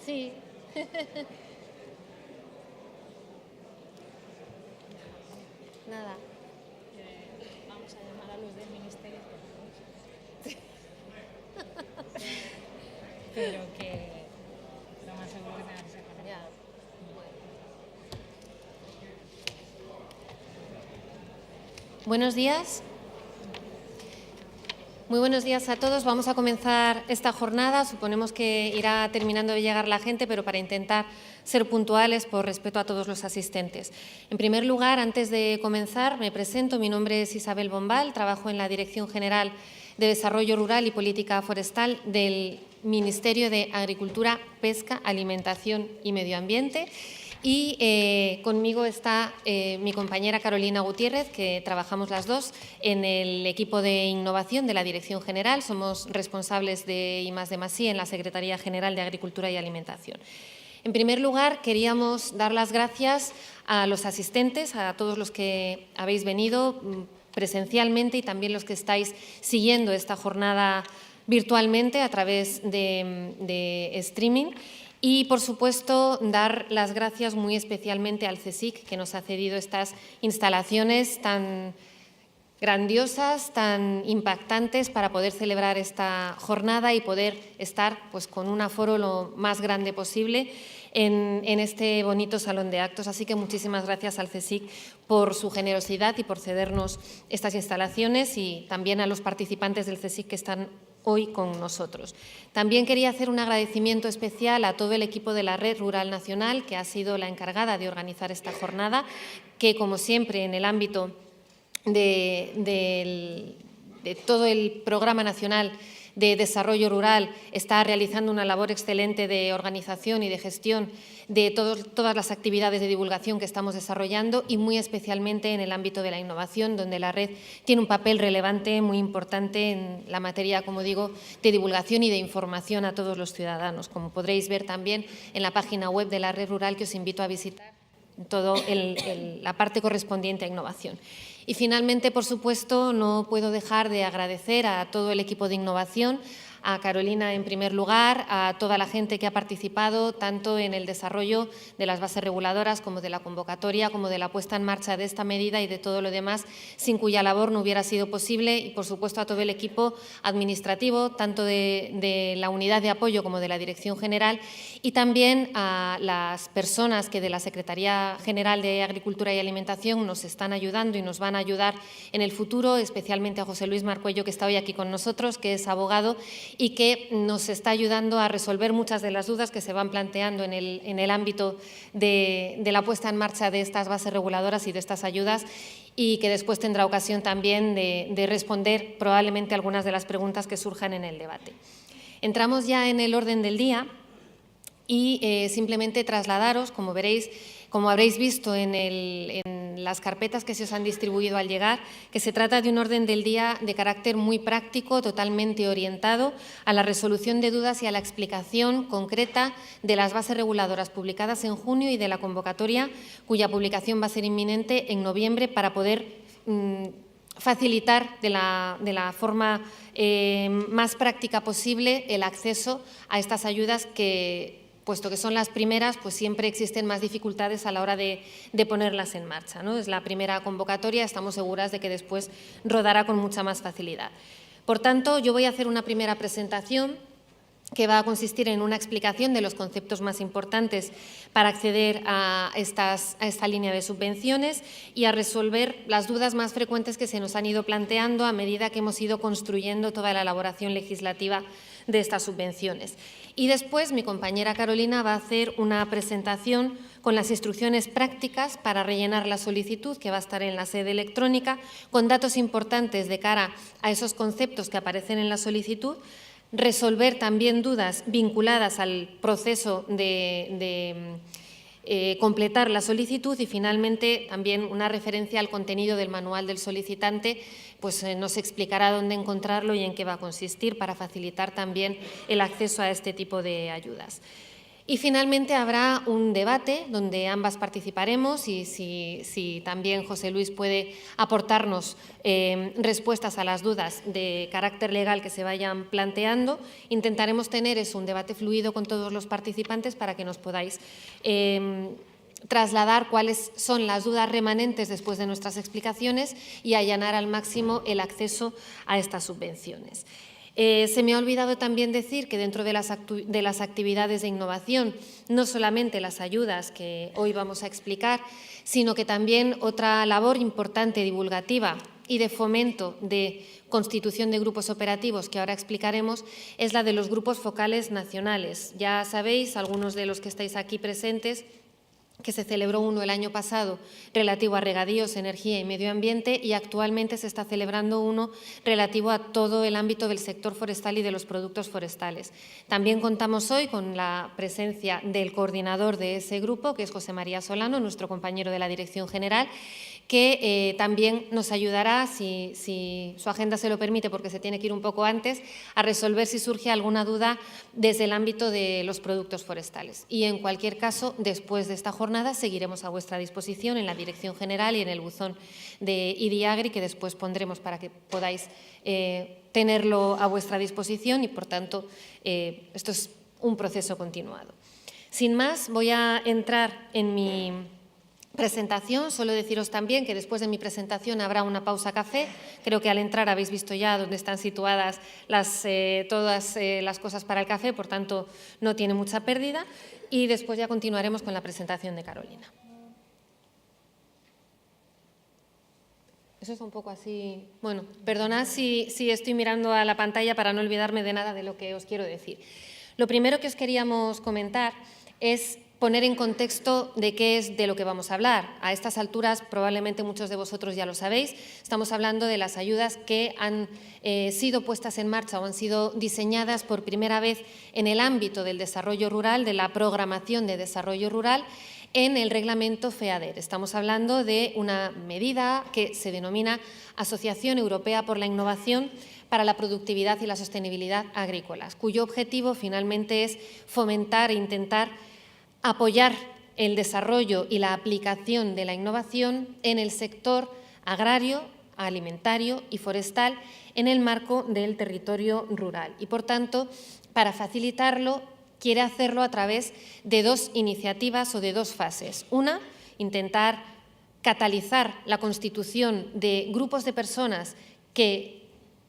Sí. Nada. Vamos a llamar a los del ministerio. Pero que lo más seguro que tenga que ser con él. Ya. Buenos días. Muy buenos días a todos. Vamos a comenzar esta jornada. Suponemos que irá terminando de llegar la gente, pero para intentar ser puntuales por respeto a todos los asistentes. En primer lugar, antes de comenzar, me presento. Mi nombre es Isabel Bombal, trabajo en la Dirección General de Desarrollo Rural y Política Forestal del Ministerio de Agricultura, Pesca, Alimentación y Medio Ambiente. Y conmigo está mi compañera Carolina Gutiérrez, que trabajamos las dos en el equipo de innovación de la Dirección General. Somos responsables de I+D+I en la Secretaría General de Agricultura y Alimentación. En primer lugar, queríamos dar las gracias a los asistentes, a todos los que habéis venido presencialmente y también los que estáis siguiendo esta jornada virtualmente a través de streaming. Y, por supuesto, dar las gracias muy especialmente al CSIC, que nos ha cedido estas instalaciones tan grandiosas, tan impactantes para poder celebrar esta jornada y poder estar pues, con un aforo lo más grande posible en este bonito salón de actos. Así que muchísimas gracias al CSIC por su generosidad y por cedernos estas instalaciones, y también a los participantes del CSIC que están hoy con nosotros. También quería hacer un agradecimiento especial a todo el equipo de la Red Rural Nacional, que ha sido la encargada de organizar esta jornada, que, como siempre, en el ámbito de todo el Programa Nacional de Desarrollo Rural está realizando una labor excelente de organización y de gestión de todas las actividades de divulgación que estamos desarrollando, y muy especialmente en el ámbito de la innovación, donde la red tiene un papel relevante, muy importante en la materia, como digo, de divulgación y de información a todos los ciudadanos, como podréis ver también en la página web de la Red Rural, que os invito a visitar toda la parte correspondiente a innovación. Y finalmente, por supuesto, no puedo dejar de agradecer a todo el equipo de innovación, a Carolina en primer lugar, a toda la gente que ha participado tanto en el desarrollo de las bases reguladoras como de la convocatoria, como de la puesta en marcha de esta medida y de todo lo demás, sin cuya labor no hubiera sido posible, y por supuesto a todo el equipo administrativo, tanto de la unidad de apoyo como de la Dirección General, y también a las personas que de la Secretaría General de Agricultura y Alimentación nos están ayudando y nos van a ayudar en el futuro, especialmente a José Luis Marcuello, que está hoy aquí con nosotros, que es abogado y que nos está ayudando a resolver muchas de las dudas que se van planteando en el ámbito de la puesta en marcha de estas bases reguladoras y de estas ayudas, y que después tendrá ocasión también de responder probablemente algunas de las preguntas que surjan en el debate. Entramos ya en el orden del día y simplemente trasladaros, como veréis, como habréis visto en las carpetas que se os han distribuido al llegar, que se trata de un orden del día de carácter muy práctico, totalmente orientado a la resolución de dudas y a la explicación concreta de las bases reguladoras publicadas en junio y de la convocatoria, cuya publicación va a ser inminente en noviembre, para poder facilitar de la forma más práctica posible el acceso a estas ayudas que, puesto que son las primeras, pues siempre existen más dificultades a la hora de ponerlas en marcha, ¿no? Es la primera convocatoria, estamos seguras de que después rodará con mucha más facilidad. Por tanto, yo voy a hacer una primera presentación que va a consistir en una explicación de los conceptos más importantes para acceder a esta línea de subvenciones y a resolver las dudas más frecuentes que se nos han ido planteando a medida que hemos ido construyendo toda la elaboración legislativa de estas subvenciones. Y después mi compañera Carolina va a hacer una presentación con las instrucciones prácticas para rellenar la solicitud, que va a estar en la sede electrónica, con datos importantes de cara a esos conceptos que aparecen en la solicitud, resolver también dudas vinculadas al proceso de completar la solicitud, y finalmente también una referencia al contenido del manual del solicitante, pues nos explicará dónde encontrarlo y en qué va a consistir, para facilitar también el acceso a este tipo de ayudas. Y finalmente habrá un debate donde ambas participaremos y si también José Luis puede aportarnos respuestas a las dudas de carácter legal que se vayan planteando, intentaremos tener un debate fluido con todos los participantes para que nos podáis trasladar cuáles son las dudas remanentes después de nuestras explicaciones y allanar al máximo el acceso a estas subvenciones. Se me ha olvidado también decir que dentro de las actividades de innovación, no solamente las ayudas que hoy vamos a explicar, sino que también otra labor importante divulgativa y de fomento de constitución de grupos operativos que ahora explicaremos es la de los grupos focales nacionales. Ya sabéis, algunos de los que estáis aquí presentes, que se celebró uno el año pasado relativo a regadíos, energía y medio ambiente y actualmente se está celebrando uno relativo a todo el ámbito del sector forestal y de los productos forestales. También contamos hoy con la presencia del coordinador de ese grupo, que es José María Solano, nuestro compañero de la Dirección General, que también nos ayudará, si su agenda se lo permite, porque se tiene que ir un poco antes, a resolver si surge alguna duda desde el ámbito de los productos forestales. Y en cualquier caso, después de esta jornada, seguiremos a vuestra disposición en la Dirección General y en el buzón de IDIAGRI, que después pondremos para que podáis tenerlo a vuestra disposición y, por tanto, esto es un proceso continuado. Sin más, voy a entrar en mi presentación. Solo deciros también que después de mi presentación habrá una pausa café. Creo que al entrar habéis visto ya dónde están situadas todas las cosas para el café, por tanto no tiene mucha pérdida. Y después ya continuaremos con la presentación de Carolina. Eso es un poco así. Bueno, perdonad si estoy mirando a la pantalla para no olvidarme de nada de lo que os quiero decir. Lo primero que os queríamos comentar es poner en contexto de qué es de lo que vamos a hablar. A estas alturas probablemente muchos de vosotros ya lo sabéis, estamos hablando de las ayudas que han sido puestas en marcha o han sido diseñadas por primera vez en el ámbito del desarrollo rural, de la programación de desarrollo rural, en el reglamento FEADER. Estamos hablando de una medida que se denomina Asociación Europea por la Innovación para la Productividad y la Sostenibilidad Agrícolas, cuyo objetivo finalmente es fomentar e intentar apoyar el desarrollo y la aplicación de la innovación en el sector agrario, alimentario y forestal en el marco del territorio rural. Y, por tanto, para facilitarlo, quiere hacerlo a través de dos iniciativas o de dos fases. Una, intentar catalizar la constitución de grupos de personas que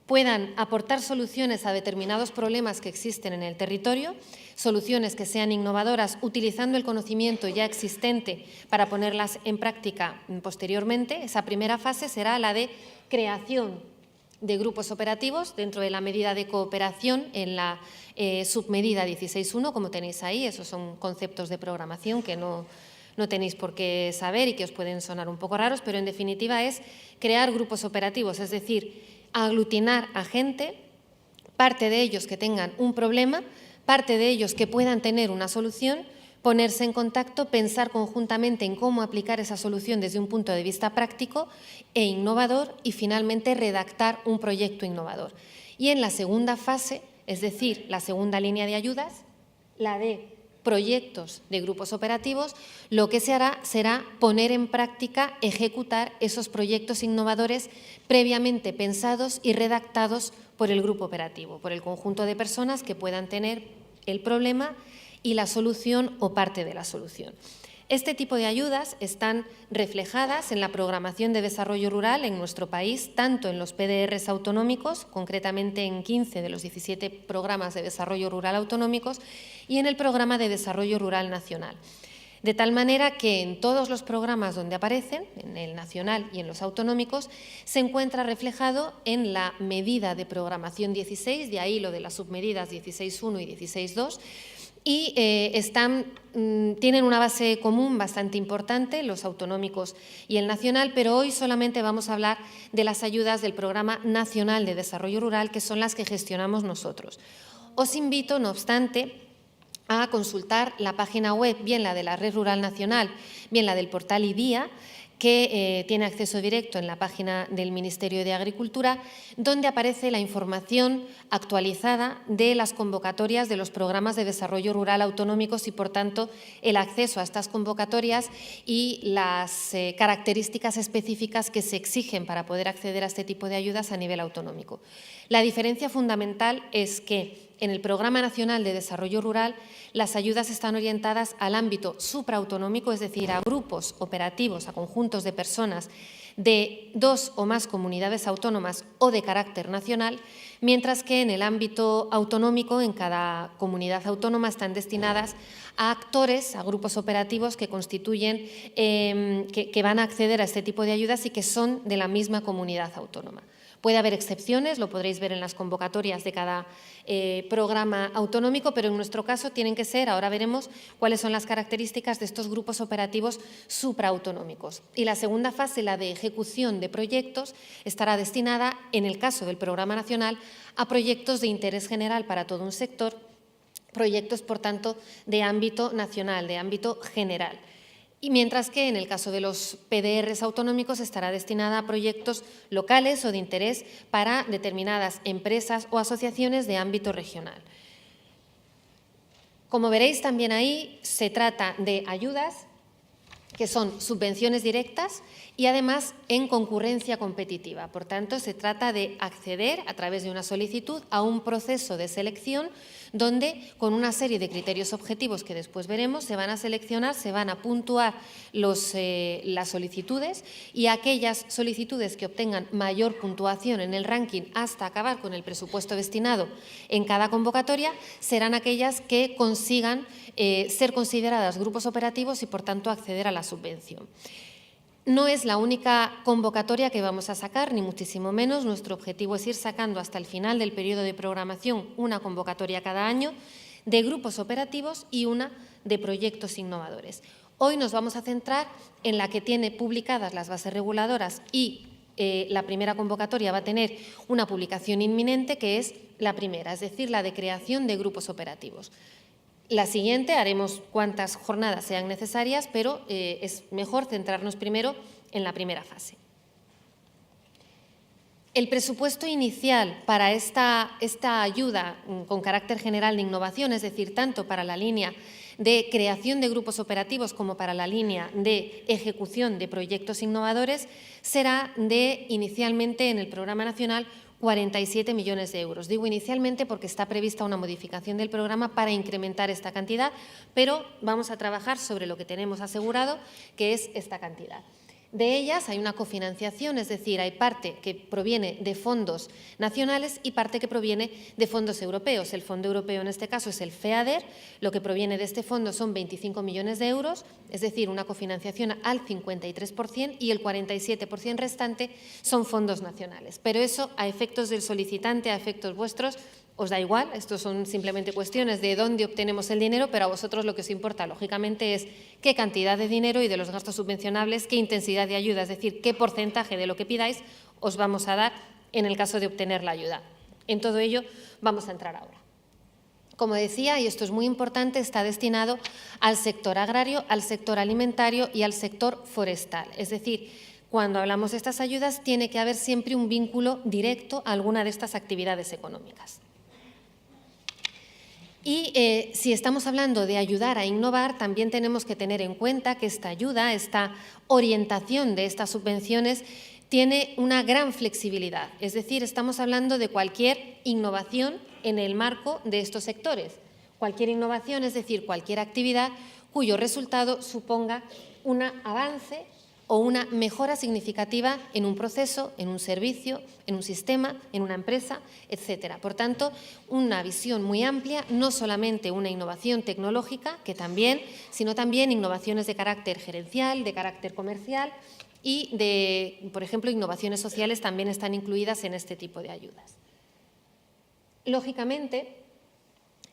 puedan aportar soluciones a determinados problemas que existen en el territorio, soluciones que sean innovadoras, utilizando el conocimiento ya existente para ponerlas en práctica posteriormente. Esa primera fase será la de creación de grupos operativos dentro de la medida de cooperación en la submedida 16.1, como tenéis ahí. Esos son conceptos de programación que no tenéis por qué saber y que os pueden sonar un poco raros, pero en definitiva es crear grupos operativos, es decir, aglutinar a gente, parte de ellos que tengan un problema, parte de ellos que puedan tener una solución, ponerse en contacto, pensar conjuntamente en cómo aplicar esa solución desde un punto de vista práctico e innovador y finalmente redactar un proyecto innovador. Y en la segunda fase, es decir, la segunda línea de ayudas, la de proyectos de grupos operativos, lo que se hará será poner en práctica, ejecutar esos proyectos innovadores previamente pensados y redactados por el grupo operativo, por el conjunto de personas que puedan tener el problema y la solución o parte de la solución. Este tipo de ayudas están reflejadas en la programación de desarrollo rural en nuestro país, tanto en los PDRs autonómicos, concretamente en 15 de los 17 programas de desarrollo rural autonómicos, y en el programa de desarrollo rural nacional. De tal manera que en todos los programas donde aparecen, en el nacional y en los autonómicos, se encuentra reflejado en la medida de programación 16, de ahí lo de las submedidas 16.1 y 16.2, y tienen una base común bastante importante, los autonómicos y el nacional, pero hoy solamente vamos a hablar de las ayudas del Programa Nacional de Desarrollo Rural, que son las que gestionamos nosotros. Os invito, no obstante, a consultar la página web, bien la de la Red Rural Nacional, bien la del portal IDIA, que tiene acceso directo en la página del Ministerio de Agricultura, donde aparece la información actualizada de las convocatorias de los programas de desarrollo rural autonómicos y, por tanto, el acceso a estas convocatorias y las características específicas que se exigen para poder acceder a este tipo de ayudas a nivel autonómico. La diferencia fundamental es que en el Programa Nacional de Desarrollo Rural las ayudas están orientadas al ámbito supraautonómico, es decir, a grupos operativos, a conjuntos de personas de 2 o más comunidades autónomas o de carácter nacional, mientras que en el ámbito autonómico, en cada comunidad autónoma, están destinadas a actores, a grupos operativos que constituyen, que van a acceder a este tipo de ayudas y que son de la misma comunidad autónoma. Puede haber excepciones, lo podréis ver en las convocatorias de cada programa autonómico, pero en nuestro caso tienen que ser, ahora veremos cuáles son las características de estos grupos operativos supraautonómicos. Y la segunda fase, la de ejecución de proyectos, estará destinada, en el caso del Programa Nacional, a proyectos de interés general para todo un sector, proyectos, por tanto, de ámbito nacional, de ámbito general. Y mientras que en el caso de los PDRs autonómicos estará destinada a proyectos locales o de interés para determinadas empresas o asociaciones de ámbito regional. Como veréis también ahí, se trata de ayudas que son subvenciones directas y además en concurrencia competitiva. Por tanto, se trata de acceder a través de una solicitud a un proceso de selección donde, con una serie de criterios objetivos que después veremos, se van a seleccionar, se van a puntuar las solicitudes, y aquellas solicitudes que obtengan mayor puntuación en el ranking hasta acabar con el presupuesto destinado en cada convocatoria serán aquellas que consigan ser consideradas grupos operativos y, por tanto, acceder a la subvención. No es la única convocatoria que vamos a sacar, ni muchísimo menos. Nuestro objetivo es ir sacando hasta el final del periodo de programación una convocatoria cada año de grupos operativos y una de proyectos innovadores. Hoy nos vamos a centrar en la que tiene publicadas las bases reguladoras y la primera convocatoria va a tener una publicación inminente, que es la primera, es decir, la de creación de grupos operativos. La siguiente haremos cuantas jornadas sean necesarias, pero es mejor centrarnos primero en la primera fase. El presupuesto inicial para esta ayuda con carácter general de innovación, es decir, tanto para la línea de creación de grupos operativos como para la línea de ejecución de proyectos innovadores, será de, inicialmente en el Programa Nacional, 47 millones de euros. Digo inicialmente porque está prevista una modificación del programa para incrementar esta cantidad, pero vamos a trabajar sobre lo que tenemos asegurado, que es esta cantidad. De ellas hay una cofinanciación, es decir, hay parte que proviene de fondos nacionales y parte que proviene de fondos europeos. El fondo europeo en este caso es el FEADER, lo que proviene de este fondo son 25 millones de euros, es decir, una cofinanciación al 53%, y el 47% restante son fondos nacionales. Pero eso, a efectos del solicitante, a efectos vuestros, os da igual. Estos son simplemente cuestiones de dónde obtenemos el dinero, pero a vosotros lo que os importa, lógicamente, es qué cantidad de dinero y de los gastos subvencionables, qué intensidad de ayuda, es decir, qué porcentaje de lo que pidáis os vamos a dar en el caso de obtener la ayuda. En todo ello vamos a entrar ahora. Como decía, y esto es muy importante, está destinado al sector agrario, al sector alimentario y al sector forestal. Es decir, cuando hablamos de estas ayudas tiene que haber siempre un vínculo directo a alguna de estas actividades económicas. Y si estamos hablando de ayudar a innovar, también tenemos que tener en cuenta que esta ayuda, esta orientación de estas subvenciones, tiene una gran flexibilidad. Es decir, estamos hablando de cualquier innovación en el marco de estos sectores. Cualquier innovación, es decir, cualquier actividad cuyo resultado suponga un avance o una mejora significativa en un proceso, en un servicio, en un sistema, en una empresa, etcétera. Por tanto, una visión muy amplia, no solamente una innovación tecnológica, que también, sino también innovaciones de carácter gerencial, de carácter comercial y por ejemplo, innovaciones sociales también están incluidas en este tipo de ayudas. Lógicamente,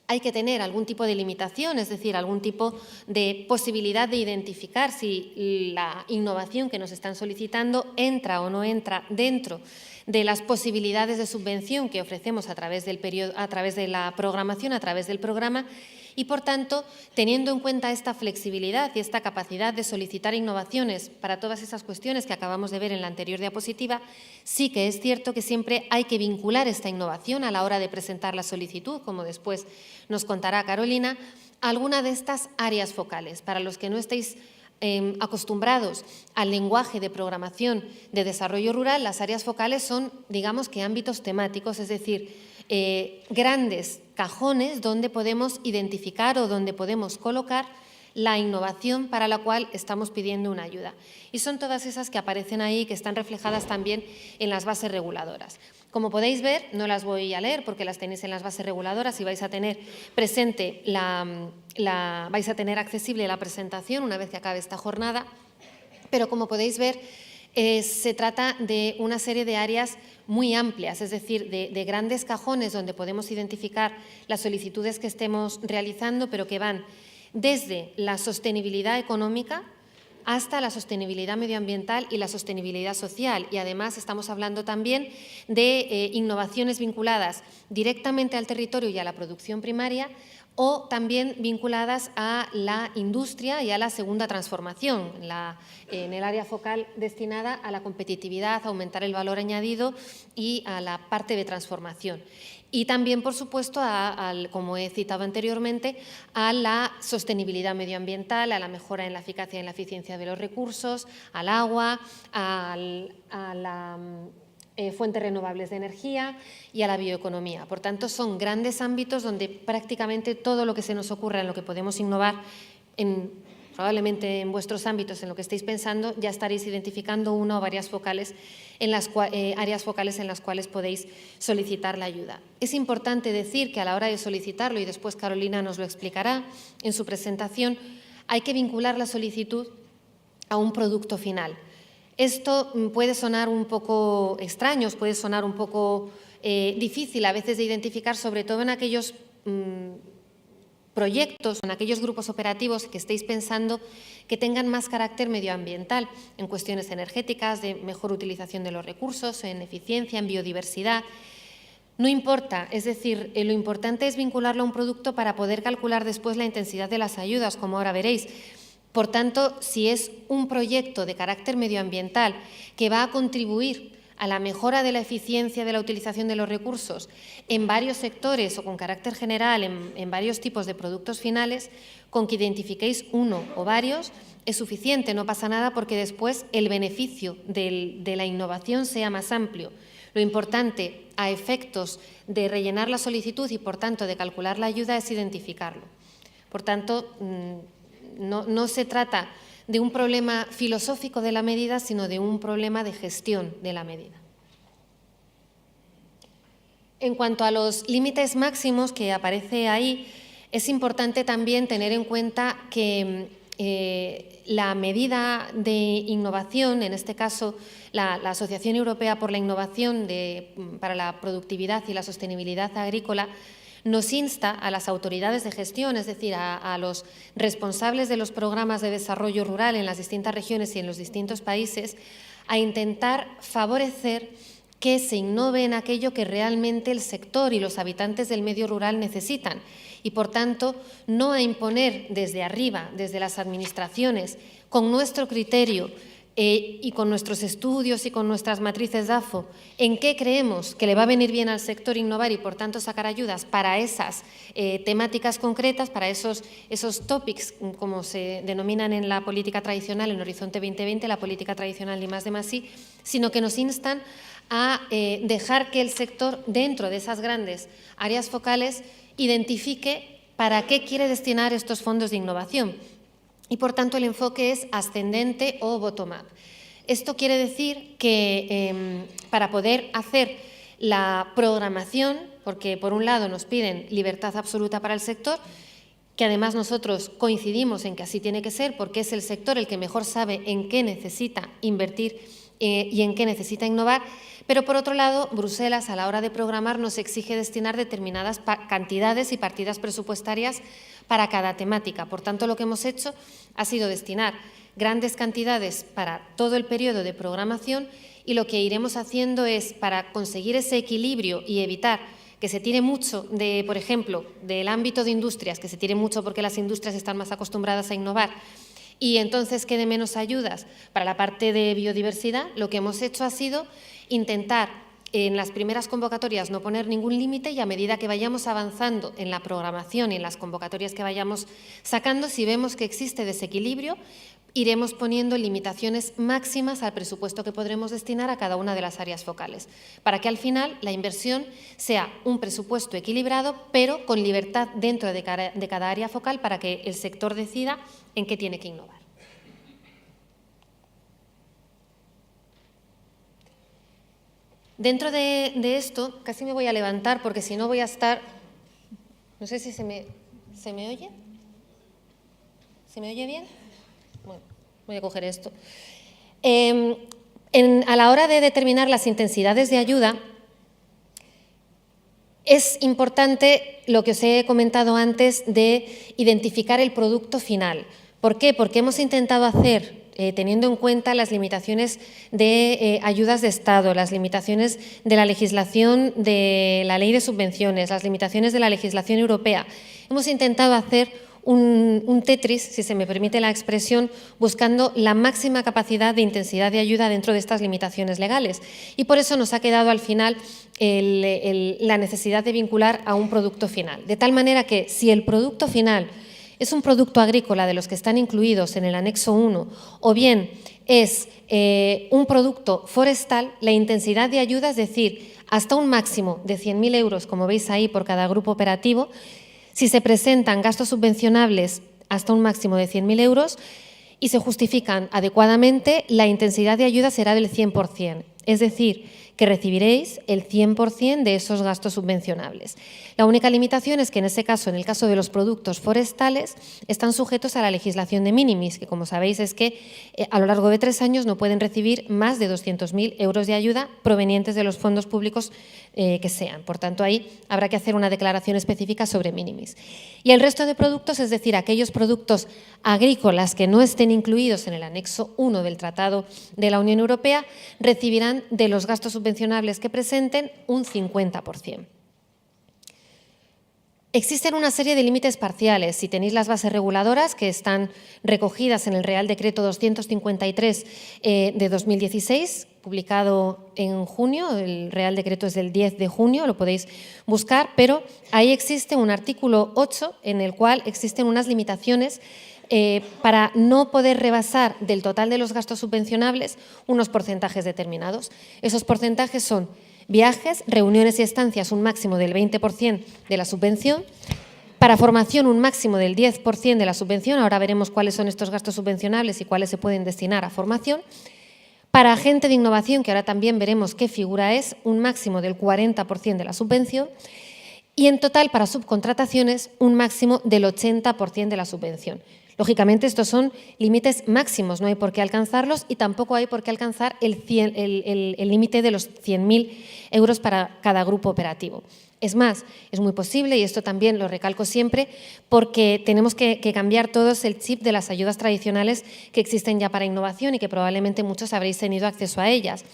hay que tener algún tipo de limitación, es decir, algún tipo de posibilidad de identificar si la innovación que nos están solicitando entra o no entra dentro de las posibilidades de subvención que ofrecemos a través del periodo, a través de la programación, a través del programa, y, por tanto, teniendo en cuenta esta flexibilidad y esta capacidad de solicitar innovaciones para todas esas cuestiones que acabamos de ver en la anterior diapositiva, sí que es cierto que siempre hay que vincular esta innovación a la hora de presentar la solicitud, como después nos contará Carolina, a alguna de estas áreas focales. Para los que no estéis acostumbrados al lenguaje de programación de desarrollo rural, las áreas focales son, digamos que ámbitos temáticos, es decir, grandes cajones donde podemos identificar o donde podemos colocar la innovación para la cual estamos pidiendo una ayuda. Y son todas esas que aparecen ahí, que están reflejadas también en las bases reguladoras. Como podéis ver, no las voy a leer porque las tenéis en las bases reguladoras y vais a tener presente vais a tener accesible la presentación una vez que acabe esta jornada, pero como podéis ver, se trata de una serie de áreas muy amplias, es decir, de grandes cajones donde podemos identificar las solicitudes que estemos realizando, pero que van desde la sostenibilidad económica hasta la sostenibilidad medioambiental y la sostenibilidad social. Y además estamos hablando también de innovaciones vinculadas directamente al territorio y a la producción primaria, o también vinculadas a la industria y a la segunda transformación, en el área focal destinada a la competitividad, a aumentar el valor añadido y a la parte de transformación. Y también, por supuesto, como he citado anteriormente, a la sostenibilidad medioambiental, a la mejora en la eficacia y en la eficiencia de los recursos, al agua, a la fuentes renovables de energía y a la bioeconomía. Por tanto, son grandes ámbitos donde prácticamente todo lo que se nos ocurra, en lo que podemos innovar, probablemente en vuestros ámbitos, en lo que estéis pensando, ya estaréis identificando una o varias áreas focales en las cuales podéis solicitar la ayuda. Es importante decir que a la hora de solicitarlo, y después Carolina nos lo explicará en su presentación, hay que vincular la solicitud a un producto final. Esto puede sonar un poco extraño, puede sonar un poco difícil a veces de identificar, sobre todo en aquellos proyectos, en aquellos grupos operativos que estéis pensando que tengan más carácter medioambiental, en cuestiones energéticas, de mejor utilización de los recursos, en eficiencia, en biodiversidad. No importa, es decir, lo importante es vincularlo a un producto para poder calcular después la intensidad de las ayudas, como ahora veréis. Por tanto, si es un proyecto de carácter medioambiental que va a contribuir a la mejora de la eficiencia de la utilización de los recursos en varios sectores o con carácter general en varios tipos de productos finales, con que identifiquéis uno o varios es suficiente, no pasa nada porque después el beneficio de la innovación sea más amplio. Lo importante a efectos de rellenar la solicitud y, por tanto, de calcular la ayuda es identificarlo. Por tanto, no se trata de un problema filosófico de la medida, sino de un problema de gestión de la medida. En cuanto a los límites máximos que aparece ahí, es importante también tener en cuenta que la medida de innovación, en este caso la Asociación Europea por la Innovación para la Productividad y la Sostenibilidad Agrícola, nos insta a las autoridades de gestión, es decir, a los responsables de los programas de desarrollo rural en las distintas regiones y en los distintos países, a intentar favorecer que se innove en aquello que realmente el sector y los habitantes del medio rural necesitan y, por tanto, no a imponer desde arriba, desde las administraciones, con nuestro criterio y con nuestros estudios y con nuestras matrices DAFO, en qué creemos que le va a venir bien al sector innovar y, por tanto, sacar ayudas para esas temáticas concretas, para esos topics, como se denominan en la política tradicional, en Horizonte 2020, la política tradicional I+D+I, sino que nos instan a dejar que el sector, dentro de esas grandes áreas focales, identifique para qué quiere destinar estos fondos de innovación. Y, por tanto, el enfoque es ascendente o bottom-up. Esto quiere decir que para poder hacer la programación, porque por un lado nos piden libertad absoluta para el sector, que además nosotros coincidimos en que así tiene que ser, porque es el sector el que mejor sabe en qué necesita invertir y en qué necesita innovar, pero por otro lado, Bruselas, a la hora de programar, nos exige destinar determinadas cantidades y partidas presupuestarias para cada temática. Por tanto, lo que hemos hecho ha sido destinar grandes cantidades para todo el periodo de programación y lo que iremos haciendo es, para conseguir ese equilibrio y evitar que se tire mucho de, por ejemplo, del ámbito de industrias, que se tire mucho porque las industrias están más acostumbradas a innovar, y entonces quede menos ayudas para la parte de biodiversidad, lo que hemos hecho ha sido intentar en las primeras convocatorias no poner ningún límite, y a medida que vayamos avanzando en la programación y en las convocatorias que vayamos sacando, si vemos que existe desequilibrio, iremos poniendo limitaciones máximas al presupuesto que podremos destinar a cada una de las áreas focales, para que al final la inversión sea un presupuesto equilibrado, pero con libertad dentro de cada área focal para que el sector decida en qué tiene que innovar. Dentro de esto, casi me voy a levantar porque si no voy a estar… No sé si se me oye. ¿Se me oye bien? Bueno, voy a coger esto. A la hora de determinar las intensidades de ayuda, es importante lo que os he comentado antes de identificar el producto final. ¿Por qué? Porque hemos intentado hacer… teniendo en cuenta las limitaciones de ayudas de Estado, las limitaciones de la legislación de la Ley de Subvenciones, las limitaciones de la legislación europea. Hemos intentado hacer un Tetris, si se me permite la expresión, buscando la máxima capacidad de intensidad de ayuda dentro de estas limitaciones legales. Y por eso nos ha quedado al final la necesidad de vincular a un producto final. De tal manera que si el producto final es un producto agrícola de los que están incluidos en el anexo 1 o bien es un producto forestal, la intensidad de ayuda, es decir, hasta un máximo de 100.000 euros, como veis ahí, por cada grupo operativo. Si se presentan gastos subvencionables hasta un máximo de 100.000 euros y se justifican adecuadamente, la intensidad de ayuda será del 100%, es decir, que recibiréis el 100% de esos gastos subvencionables. La única limitación es que en ese caso, en el caso de los productos forestales, están sujetos a la legislación de minimis, que como sabéis es que a lo largo de 3 años no pueden recibir más de 200.000 euros de ayuda provenientes de los fondos públicos que sean. Por tanto, ahí habrá que hacer una declaración específica sobre minimis. Y el resto de productos, es decir, aquellos productos agrícolas que no estén incluidos en el anexo 1 del Tratado de la Unión Europea, recibirán de los gastos subvencionables que presenten un 50%. Existen una serie de límites parciales. Si tenéis las bases reguladoras que están recogidas en el Real Decreto 253 de 2016, publicado en junio, el Real Decreto es del 10 de junio, lo podéis buscar, pero ahí existe un artículo 8 en el cual existen unas limitaciones para no poder rebasar del total de los gastos subvencionables unos porcentajes determinados. Esos porcentajes son viajes, reuniones y estancias, un máximo del 20% de la subvención. Para formación, un máximo del 10% de la subvención. Ahora veremos cuáles son estos gastos subvencionables y cuáles se pueden destinar a formación. Para agente de innovación, que ahora también veremos qué figura es, un máximo del 40% de la subvención. Y en total, para subcontrataciones, un máximo del 80% de la subvención. Lógicamente, estos son límites máximos, no hay por qué alcanzarlos y tampoco hay por qué alcanzar el límite de los 100.000 euros para cada grupo operativo. Es más, es muy posible, y esto también lo recalco siempre, porque tenemos que cambiar todos el chip de las ayudas tradicionales que existen ya para innovación y que probablemente muchos habréis tenido acceso a ellas.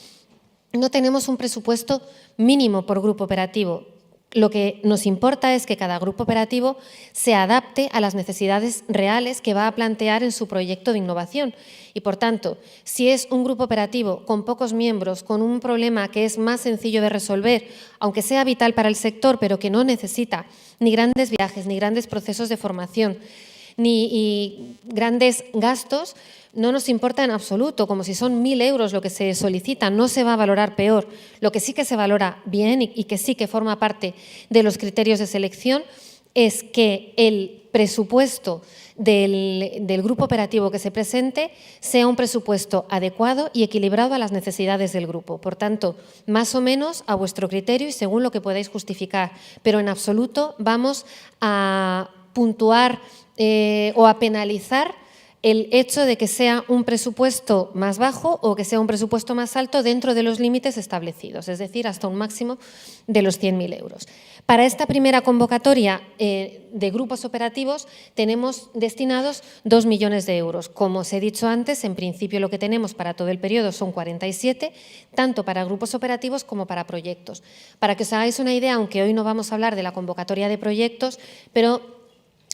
No tenemos un presupuesto mínimo por grupo operativo. Lo que nos importa es que cada grupo operativo se adapte a las necesidades reales que va a plantear en su proyecto de innovación. Y, por tanto, si es un grupo operativo con pocos miembros, con un problema que es más sencillo de resolver, aunque sea vital para el sector, pero que no necesita ni grandes viajes, ni grandes procesos de formación, ni grandes gastos, no nos importa en absoluto, como si son 1.000 euros lo que se solicita, no se va a valorar peor. Lo que sí que se valora bien y que sí que forma parte de los criterios de selección es que el presupuesto del grupo operativo que se presente sea un presupuesto adecuado y equilibrado a las necesidades del grupo. Por tanto, más o menos a vuestro criterio y según lo que podáis justificar, pero en absoluto vamos a puntuar o a penalizar el hecho de que sea un presupuesto más bajo o que sea un presupuesto más alto dentro de los límites establecidos, es decir, hasta un máximo de los 100.000 euros. Para esta primera convocatoria de grupos operativos tenemos destinados 2 millones de euros. Como os he dicho antes, en principio lo que tenemos para todo el periodo son 47, tanto para grupos operativos como para proyectos. Para que os hagáis una idea, aunque hoy no vamos a hablar de la convocatoria de proyectos, pero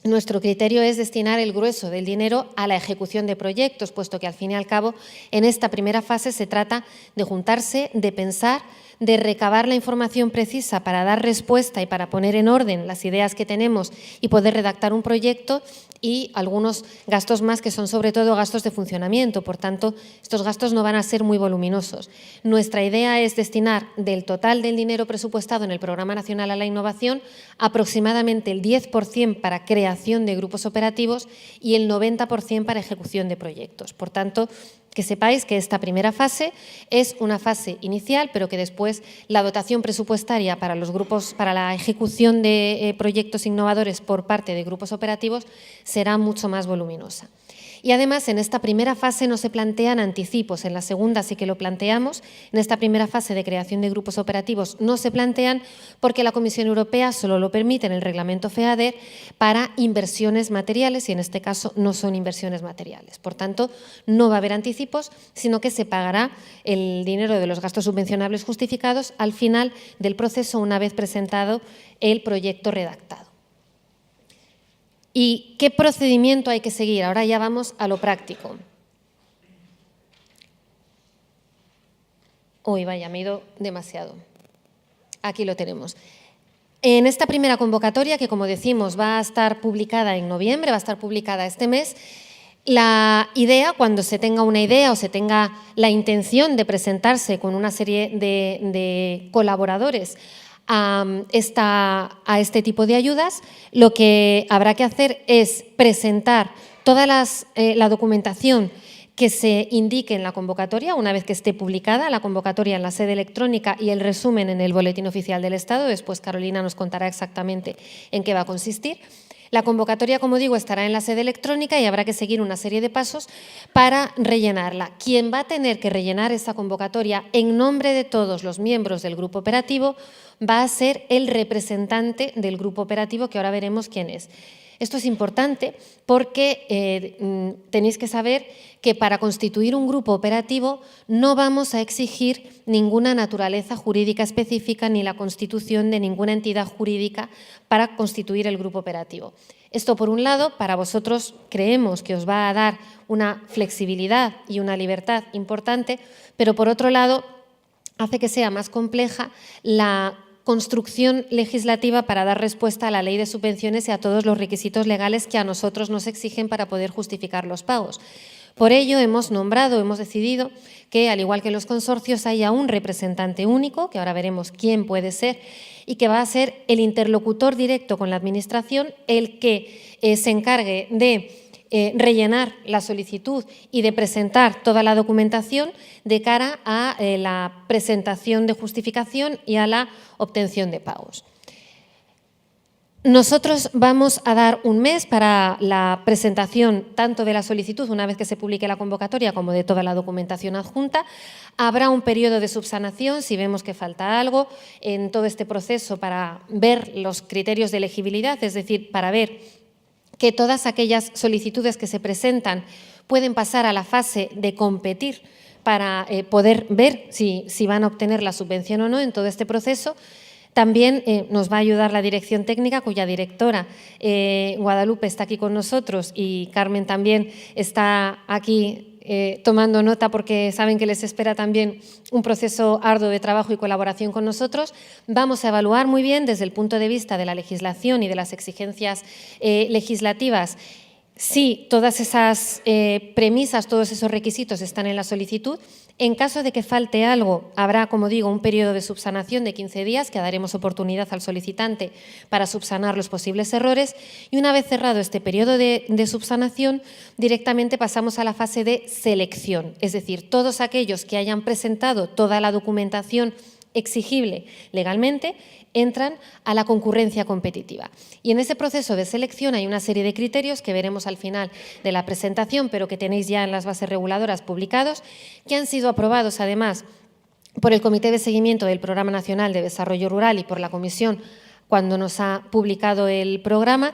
nuestro criterio es destinar el grueso del dinero a la ejecución de proyectos, puesto que al fin y al cabo en esta primera fase se trata de juntarse, de pensar, de recabar la información precisa para dar respuesta y para poner en orden las ideas que tenemos y poder redactar un proyecto, y algunos gastos más que son sobre todo gastos de funcionamiento. Por tanto, estos gastos no van a ser muy voluminosos. Nuestra idea es destinar del total del dinero presupuestado en el Programa Nacional a la Innovación aproximadamente el 10% para creación de grupos operativos y el 90% para ejecución de proyectos. Por tanto, que sepáis que esta primera fase es una fase inicial, pero que después la dotación presupuestaria para los grupos, para la ejecución de proyectos innovadores por parte de grupos operativos será mucho más voluminosa. Y además, en esta primera fase no se plantean anticipos, en la segunda sí que lo planteamos. En esta primera fase de creación de grupos operativos no se plantean porque la Comisión Europea solo lo permite en el reglamento FEADER para inversiones materiales, y en este caso no son inversiones materiales. Por tanto, no va a haber anticipos, sino que se pagará el dinero de los gastos subvencionables justificados al final del proceso, una vez presentado el proyecto redactado. ¿Y qué procedimiento hay que seguir? Ahora ya vamos a lo práctico. Uy, vaya, me he ido demasiado. Aquí lo tenemos. En esta primera convocatoria, que como decimos va a estar publicada en noviembre, va a estar publicada este mes, la idea, cuando se tenga una idea o se tenga la intención de presentarse con una serie de colaboradores a este tipo de ayudas, lo que habrá que hacer es presentar toda la documentación que se indique en la convocatoria, una vez que esté publicada la convocatoria en la sede electrónica y el resumen en el Boletín Oficial del Estado. Después Carolina nos contará exactamente en qué va a consistir. La convocatoria, como digo, estará en la sede electrónica y habrá que seguir una serie de pasos para rellenarla. Quien va a tener que rellenar esa convocatoria en nombre de todos los miembros del grupo operativo va a ser el representante del grupo operativo, que ahora veremos quién es. Esto es importante porque tenéis que saber que para constituir un grupo operativo no vamos a exigir ninguna naturaleza jurídica específica ni la constitución de ninguna entidad jurídica para constituir el grupo operativo. Esto, por un lado, para vosotros creemos que os va a dar una flexibilidad y una libertad importante, pero por otro lado hace que sea más compleja la construcción legislativa para dar respuesta a la ley de subvenciones y a todos los requisitos legales que a nosotros nos exigen para poder justificar los pagos. Por ello hemos decidido que, al igual que los consorcios, haya un representante único, que ahora veremos quién puede ser, y que va a ser el interlocutor directo con la Administración, el que se encargue de rellenar la solicitud y de presentar toda la documentación de cara a la presentación de justificación y a la obtención de pagos. Nosotros vamos a dar un mes para la presentación tanto de la solicitud, una vez que se publique la convocatoria, como de toda la documentación adjunta. Habrá un periodo de subsanación si vemos que falta algo en todo este proceso para ver los criterios de elegibilidad, es decir, para ver que todas aquellas solicitudes que se presentan pueden pasar a la fase de competir para poder ver si van a obtener la subvención o no en todo este proceso. También nos va a ayudar la dirección técnica, cuya directora Guadalupe está aquí con nosotros, y Carmen también está aquí tomando nota porque saben que les espera también un proceso arduo de trabajo y colaboración con nosotros. Vamos a evaluar muy bien desde el punto de vista de la legislación y de las exigencias legislativas si todas esas premisas, todos esos requisitos están en la solicitud. En caso de que falte algo, habrá, como digo, un periodo de subsanación de 15 días que daremos oportunidad al solicitante para subsanar los posibles errores, y una vez cerrado este periodo de subsanación, directamente pasamos a la fase de selección, es decir, todos aquellos que hayan presentado toda la documentación exigible legalmente, entran a la concurrencia competitiva. Y en ese proceso de selección hay una serie de criterios que veremos al final de la presentación, pero que tenéis ya en las bases reguladoras publicados, que han sido aprobados además por el Comité de Seguimiento del Programa Nacional de Desarrollo Rural y por la Comisión cuando nos ha publicado el programa,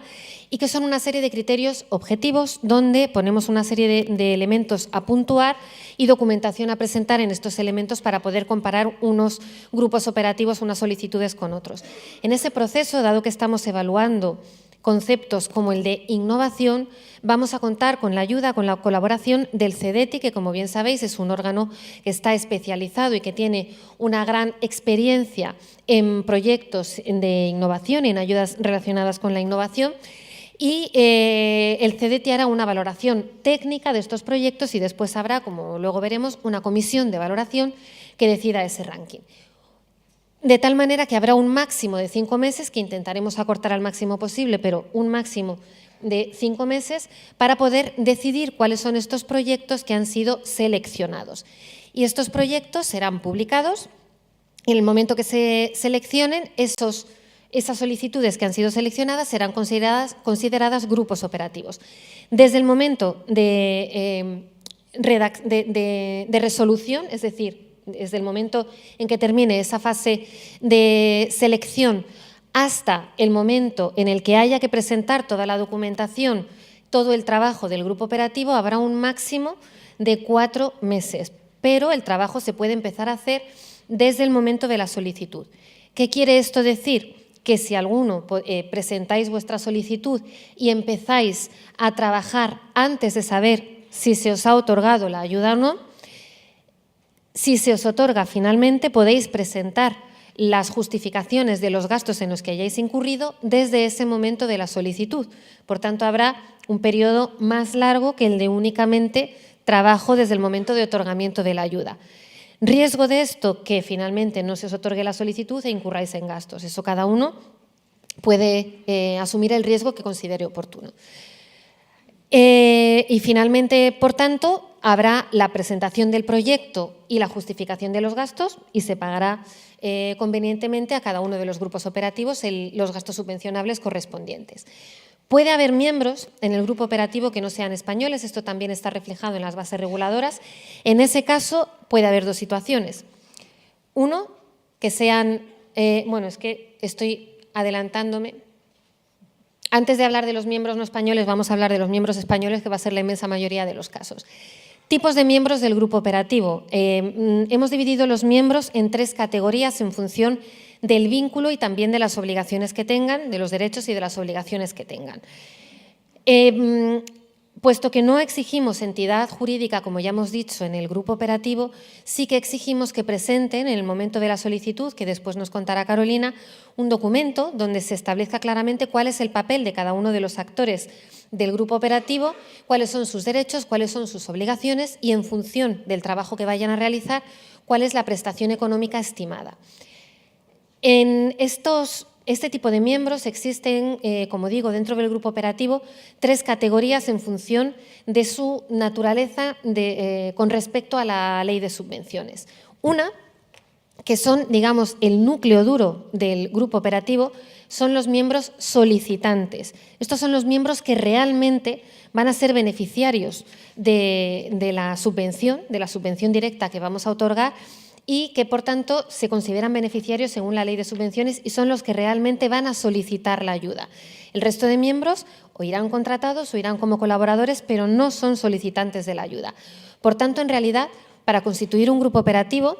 y que son una serie de criterios objetivos donde ponemos una serie de elementos a puntuar y documentación a presentar en estos elementos para poder comparar unos grupos operativos, unas solicitudes con otros. En ese proceso, dado que estamos evaluando conceptos como el de innovación, vamos a contar con la ayuda, con la colaboración del CEDETI, que como bien sabéis es un órgano que está especializado y que tiene una gran experiencia en proyectos de innovación, en ayudas relacionadas con la innovación, y el CEDETI hará una valoración técnica de estos proyectos y después habrá, como luego veremos, una comisión de valoración que decida ese ranking. De tal manera que habrá un máximo de 5 meses, que intentaremos acortar al máximo posible, pero un máximo de 5 meses para poder decidir cuáles son estos proyectos que han sido seleccionados. Y estos proyectos serán publicados. En el momento que se seleccionen, esas solicitudes que han sido seleccionadas serán consideradas grupos operativos. Desde el momento de resolución, es decir, desde el momento en que termine esa fase de selección hasta el momento en el que haya que presentar toda la documentación, todo el trabajo del grupo operativo, habrá un máximo de 4 meses, pero el trabajo se puede empezar a hacer desde el momento de la solicitud. ¿Qué quiere esto decir? Que si alguno presentáis vuestra solicitud y empezáis a trabajar antes de saber si se os ha otorgado la ayuda o no, si se os otorga finalmente, podéis presentar las justificaciones de los gastos en los que hayáis incurrido desde ese momento de la solicitud. Por tanto, habrá un periodo más largo que el de únicamente trabajo desde el momento de otorgamiento de la ayuda. Riesgo de esto, que finalmente no se os otorgue la solicitud e incurráis en gastos. Eso cada uno puede asumir el riesgo que considere oportuno. Y finalmente, por tanto, habrá la presentación del proyecto y la justificación de los gastos y se pagará convenientemente a cada uno de los grupos operativos los gastos subvencionables correspondientes. Puede haber miembros en el grupo operativo que no sean españoles, esto también está reflejado en las bases reguladoras. En ese caso puede haber 2 situaciones. Uno, que sean, bueno, es que estoy adelantándome. Antes de hablar de los miembros no españoles, vamos a hablar de los miembros españoles, que va a ser la inmensa mayoría de los casos. Tipos de miembros del grupo operativo. Hemos dividido los miembros en 3 categorías en función del vínculo y también de las obligaciones que tengan, de los derechos y de las obligaciones que tengan. Puesto que no exigimos entidad jurídica, como ya hemos dicho, en el grupo operativo, sí que exigimos que presenten en el momento de la solicitud, que después nos contará Carolina, un documento donde se establezca claramente cuál es el papel de cada uno de los actores del grupo operativo, cuáles son sus derechos, cuáles son sus obligaciones y, en función del trabajo que vayan a realizar, cuál es la prestación económica estimada. En este tipo de miembros existen, como digo, dentro del grupo operativo, 3 categorías en función de su naturaleza con respecto a la ley de subvenciones. Una, que son, digamos, el núcleo duro del grupo operativo, son los miembros solicitantes. Estos son los miembros que realmente van a ser beneficiarios de la subvención directa que vamos a otorgar, y que, por tanto, se consideran beneficiarios según la ley de subvenciones y son los que realmente van a solicitar la ayuda. El resto de miembros o irán contratados o irán como colaboradores, pero no son solicitantes de la ayuda. Por tanto, en realidad, para constituir un grupo operativo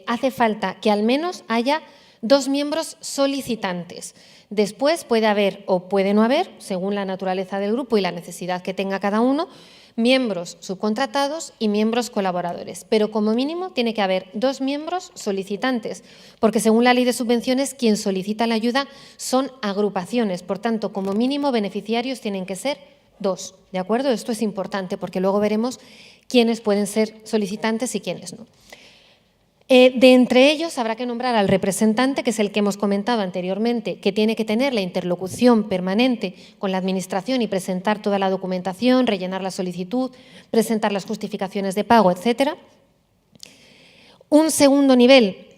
hace falta que al menos haya 2 miembros solicitantes. Después puede haber o puede no haber, según la naturaleza del grupo y la necesidad que tenga cada uno, miembros subcontratados y miembros colaboradores. Pero como mínimo tiene que haber 2 miembros solicitantes, porque según la ley de subvenciones quien solicita la ayuda son agrupaciones. Por tanto, como mínimo beneficiarios tienen que ser 2. ¿De acuerdo? Esto es importante porque luego veremos quiénes pueden ser solicitantes y quiénes no. De entre ellos habrá que nombrar al representante, que es el que hemos comentado anteriormente, que tiene que tener la interlocución permanente con la Administración y presentar toda la documentación, rellenar la solicitud, presentar las justificaciones de pago, etc. Un segundo nivel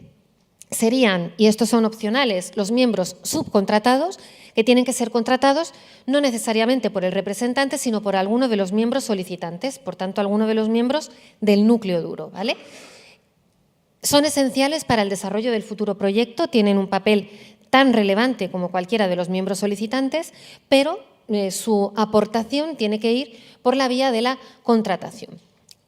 serían, y estos son opcionales, los miembros subcontratados, que tienen que ser contratados no necesariamente por el representante, sino por alguno de los miembros solicitantes, por tanto, alguno de los miembros del núcleo duro, ¿vale? Son esenciales para el desarrollo del futuro proyecto, tienen un papel tan relevante como cualquiera de los miembros solicitantes, pero su aportación tiene que ir por la vía de la contratación.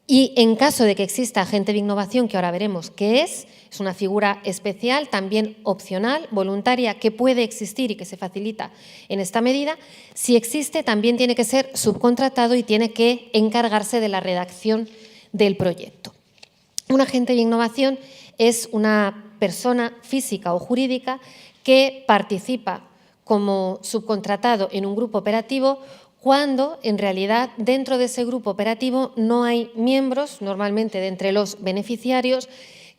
Y en caso de que exista agente de innovación, que ahora veremos qué es una figura especial, también opcional, voluntaria, que puede existir y que se facilita en esta medida. Si existe, también tiene que ser subcontratado y tiene que encargarse de la redacción del proyecto. Un agente de innovación es una persona física o jurídica que participa como subcontratado en un grupo operativo cuando en realidad dentro de ese grupo operativo no hay miembros, normalmente de entre los beneficiarios,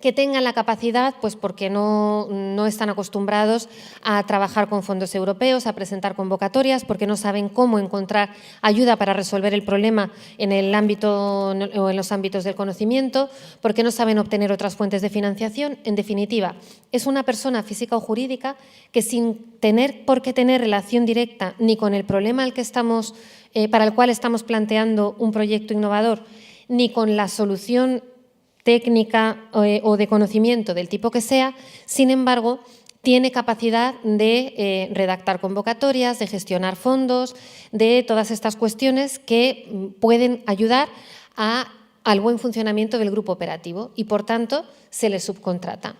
que tengan la capacidad, pues porque no están acostumbrados a trabajar con fondos europeos, a presentar convocatorias, porque no saben cómo encontrar ayuda para resolver el problema en el ámbito o en los ámbitos del conocimiento, porque no saben obtener otras fuentes de financiación. En definitiva, es una persona física o jurídica que sin tener por qué tener relación directa ni con el problema para el cual estamos planteando un proyecto innovador, ni con la solución técnica o de conocimiento del tipo que sea, sin embargo, tiene capacidad de redactar convocatorias, de gestionar fondos, de todas estas cuestiones que pueden ayudar al buen funcionamiento del grupo operativo y, por tanto, se le subcontrata.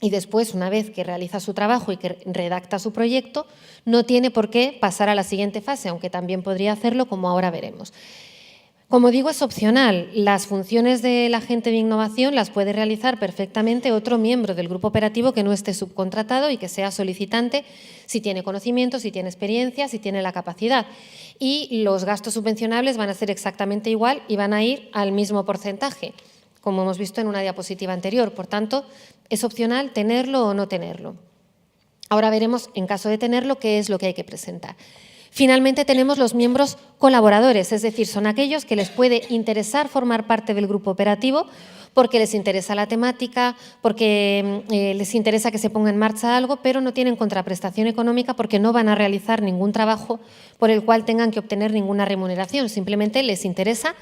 Y después, una vez que realiza su trabajo y que redacta su proyecto, no tiene por qué pasar a la siguiente fase, aunque también podría hacerlo, como ahora veremos. Como digo, es opcional. Las funciones del agente de innovación las puede realizar perfectamente otro miembro del grupo operativo que no esté subcontratado y que sea solicitante si tiene conocimiento, si tiene experiencia, si tiene la capacidad. Y los gastos subvencionables van a ser exactamente igual y van a ir al mismo porcentaje, como hemos visto en una diapositiva anterior. Por tanto, es opcional tenerlo o no tenerlo. Ahora veremos, en caso de tenerlo, qué es lo que hay que presentar. Finalmente tenemos los miembros colaboradores, es decir, son aquellos que les puede interesar formar parte del grupo operativo porque les interesa la temática, porque les interesa que se ponga en marcha algo, pero no tienen contraprestación económica porque no van a realizar ningún trabajo por el cual tengan que obtener ninguna remuneración. Simplemente les interesa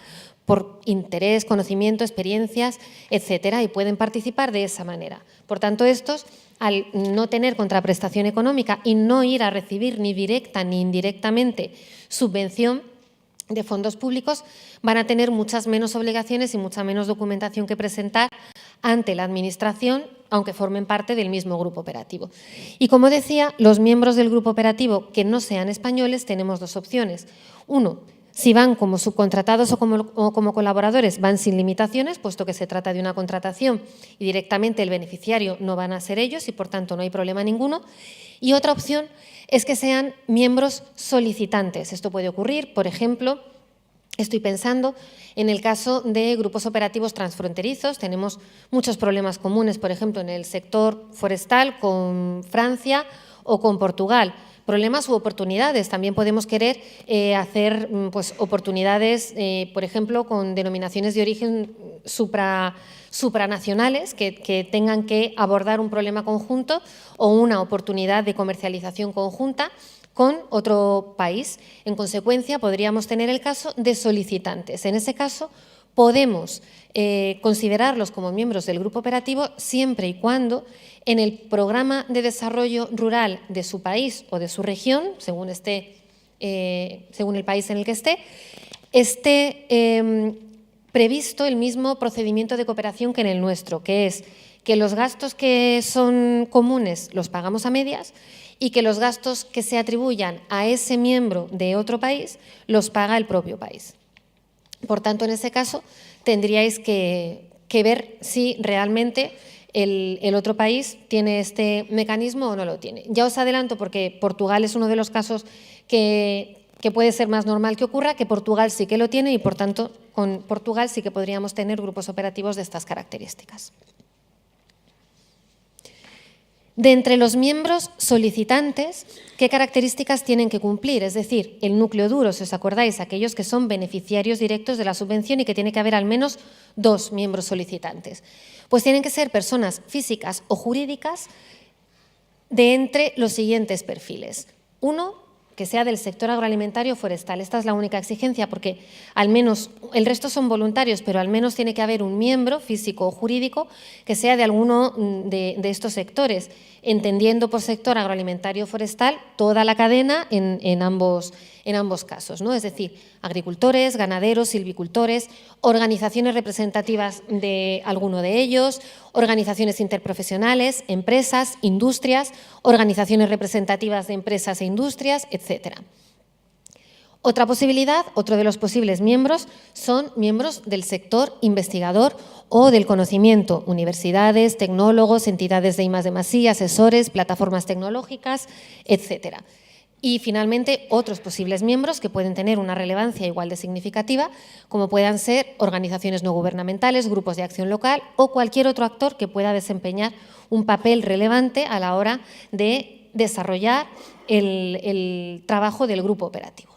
por interés, conocimiento, experiencias, etcétera, y pueden participar de esa manera. Por tanto, estos, al no tener contraprestación económica y no ir a recibir ni directa ni indirectamente subvención de fondos públicos, van a tener muchas menos obligaciones y mucha menos documentación que presentar ante la Administración, aunque formen parte del mismo grupo operativo. Y como decía, los miembros del grupo operativo que no sean españoles tenemos dos opciones. Uno, si van como subcontratados o como colaboradores, van sin limitaciones, puesto que se trata de una contratación y directamente el beneficiario no van a ser ellos y, por tanto, no hay problema ninguno. Y otra opción es que sean miembros solicitantes. Esto puede ocurrir, por ejemplo, estoy pensando en el caso de grupos operativos transfronterizos. Tenemos muchos problemas comunes, por ejemplo, en el sector forestal con Francia o con Portugal. Problemas u oportunidades. También podemos querer hacer pues, oportunidades, por ejemplo, con denominaciones de origen supranacionales que tengan que abordar un problema conjunto o una oportunidad de comercialización conjunta con otro país. En consecuencia, podríamos tener el caso de solicitantes. En ese caso, podemos considerarlos como miembros del grupo operativo siempre y cuando en el programa de desarrollo rural de su país o de su región, según el país en el que esté previsto el mismo procedimiento de cooperación que en el nuestro, que es que los gastos que son comunes los pagamos a medias y que los gastos que se atribuyan a ese miembro de otro país los paga el propio país. Por tanto, en ese caso, tendríais que ver si realmente el otro país tiene este mecanismo o no lo tiene. Ya os adelanto, porque Portugal es uno de los casos que puede ser más normal que ocurra, que Portugal sí que lo tiene y, por tanto, con Portugal sí que podríamos tener grupos operativos de estas características. De entre los miembros solicitantes, ¿qué características tienen que cumplir? Es decir, el núcleo duro, si os acordáis, aquellos que son beneficiarios directos de la subvención y que tiene que haber al menos 2 miembros solicitantes. Pues tienen que ser personas físicas o jurídicas de entre los siguientes perfiles. 1, que sea del sector agroalimentario o forestal. Esta es la única exigencia porque al menos, el resto son voluntarios, pero al menos tiene que haber un miembro físico o jurídico que sea de alguno de estos sectores, entendiendo por sector agroalimentario o forestal toda la cadena en ambos casos, ¿no? Es decir, agricultores, ganaderos, silvicultores, organizaciones representativas de alguno de ellos, organizaciones interprofesionales, empresas, industrias, organizaciones representativas de empresas e industrias, etc. Otra posibilidad, otro de los posibles miembros, son miembros del sector investigador o del conocimiento, universidades, tecnólogos, entidades de I+D+I, asesores, plataformas tecnológicas, etc. Y, finalmente, otros posibles miembros que pueden tener una relevancia igual de significativa, como puedan ser organizaciones no gubernamentales, grupos de acción local o cualquier otro actor que pueda desempeñar un papel relevante a la hora de desarrollar el trabajo del grupo operativo.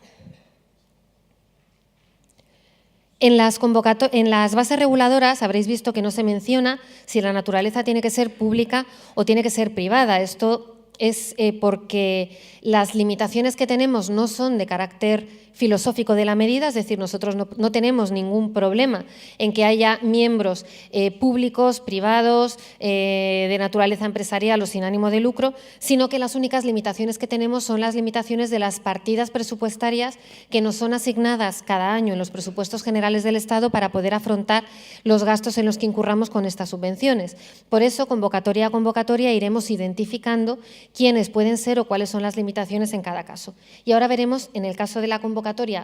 En las bases reguladoras habréis visto que no se menciona si la naturaleza tiene que ser pública o tiene que ser privada. Esto es porque las limitaciones que tenemos no son de carácter filosófico de la medida, es decir, nosotros no tenemos ningún problema en que haya miembros públicos, privados, de naturaleza empresarial o sin ánimo de lucro, sino que las únicas limitaciones que tenemos son las limitaciones de las partidas presupuestarias que nos son asignadas cada año en los presupuestos generales del Estado para poder afrontar los gastos en los que incurramos con estas subvenciones. Por eso, convocatoria a convocatoria, iremos identificando quiénes pueden ser o cuáles son las limitaciones en cada caso. Y ahora veremos, en el caso de la convocatoria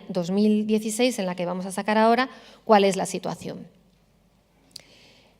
2016, en la que vamos a sacar ahora, cuál es la situación.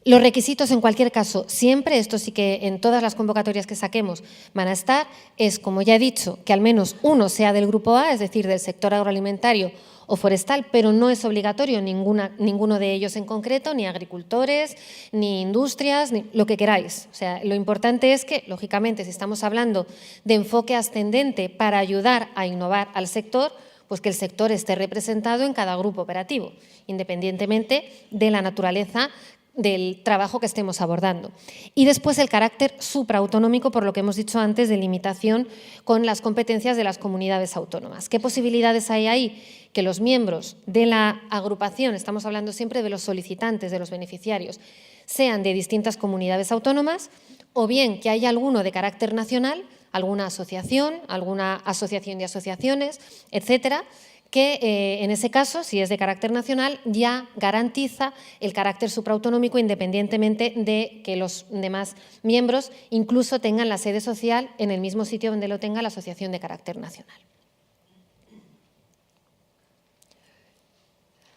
Los requisitos, en cualquier caso, siempre, esto sí que en todas las convocatorias que saquemos van a estar, es, como ya he dicho, que al menos uno sea del grupo A, es decir, del sector agroalimentario o forestal, pero no es obligatorio ninguno de ellos en concreto, ni agricultores, ni industrias, ni lo que queráis. O sea, lo importante es que, lógicamente, si estamos hablando de enfoque ascendente para ayudar a innovar al sector, pues que el sector esté representado en cada grupo operativo, independientemente de la naturaleza del trabajo que estemos abordando. Y después el carácter supraautonómico, por lo que hemos dicho antes, de limitación con las competencias de las comunidades autónomas. ¿Qué posibilidades hay ahí? Que los miembros de la agrupación, estamos hablando siempre de los solicitantes, de los beneficiarios, sean de distintas comunidades autónomas, o bien que haya alguno de carácter nacional, alguna asociación de asociaciones, etcétera, que en ese caso, si es de carácter nacional, ya garantiza el carácter supraautonómico independientemente de que los demás miembros incluso tengan la sede social en el mismo sitio donde lo tenga la asociación de carácter nacional.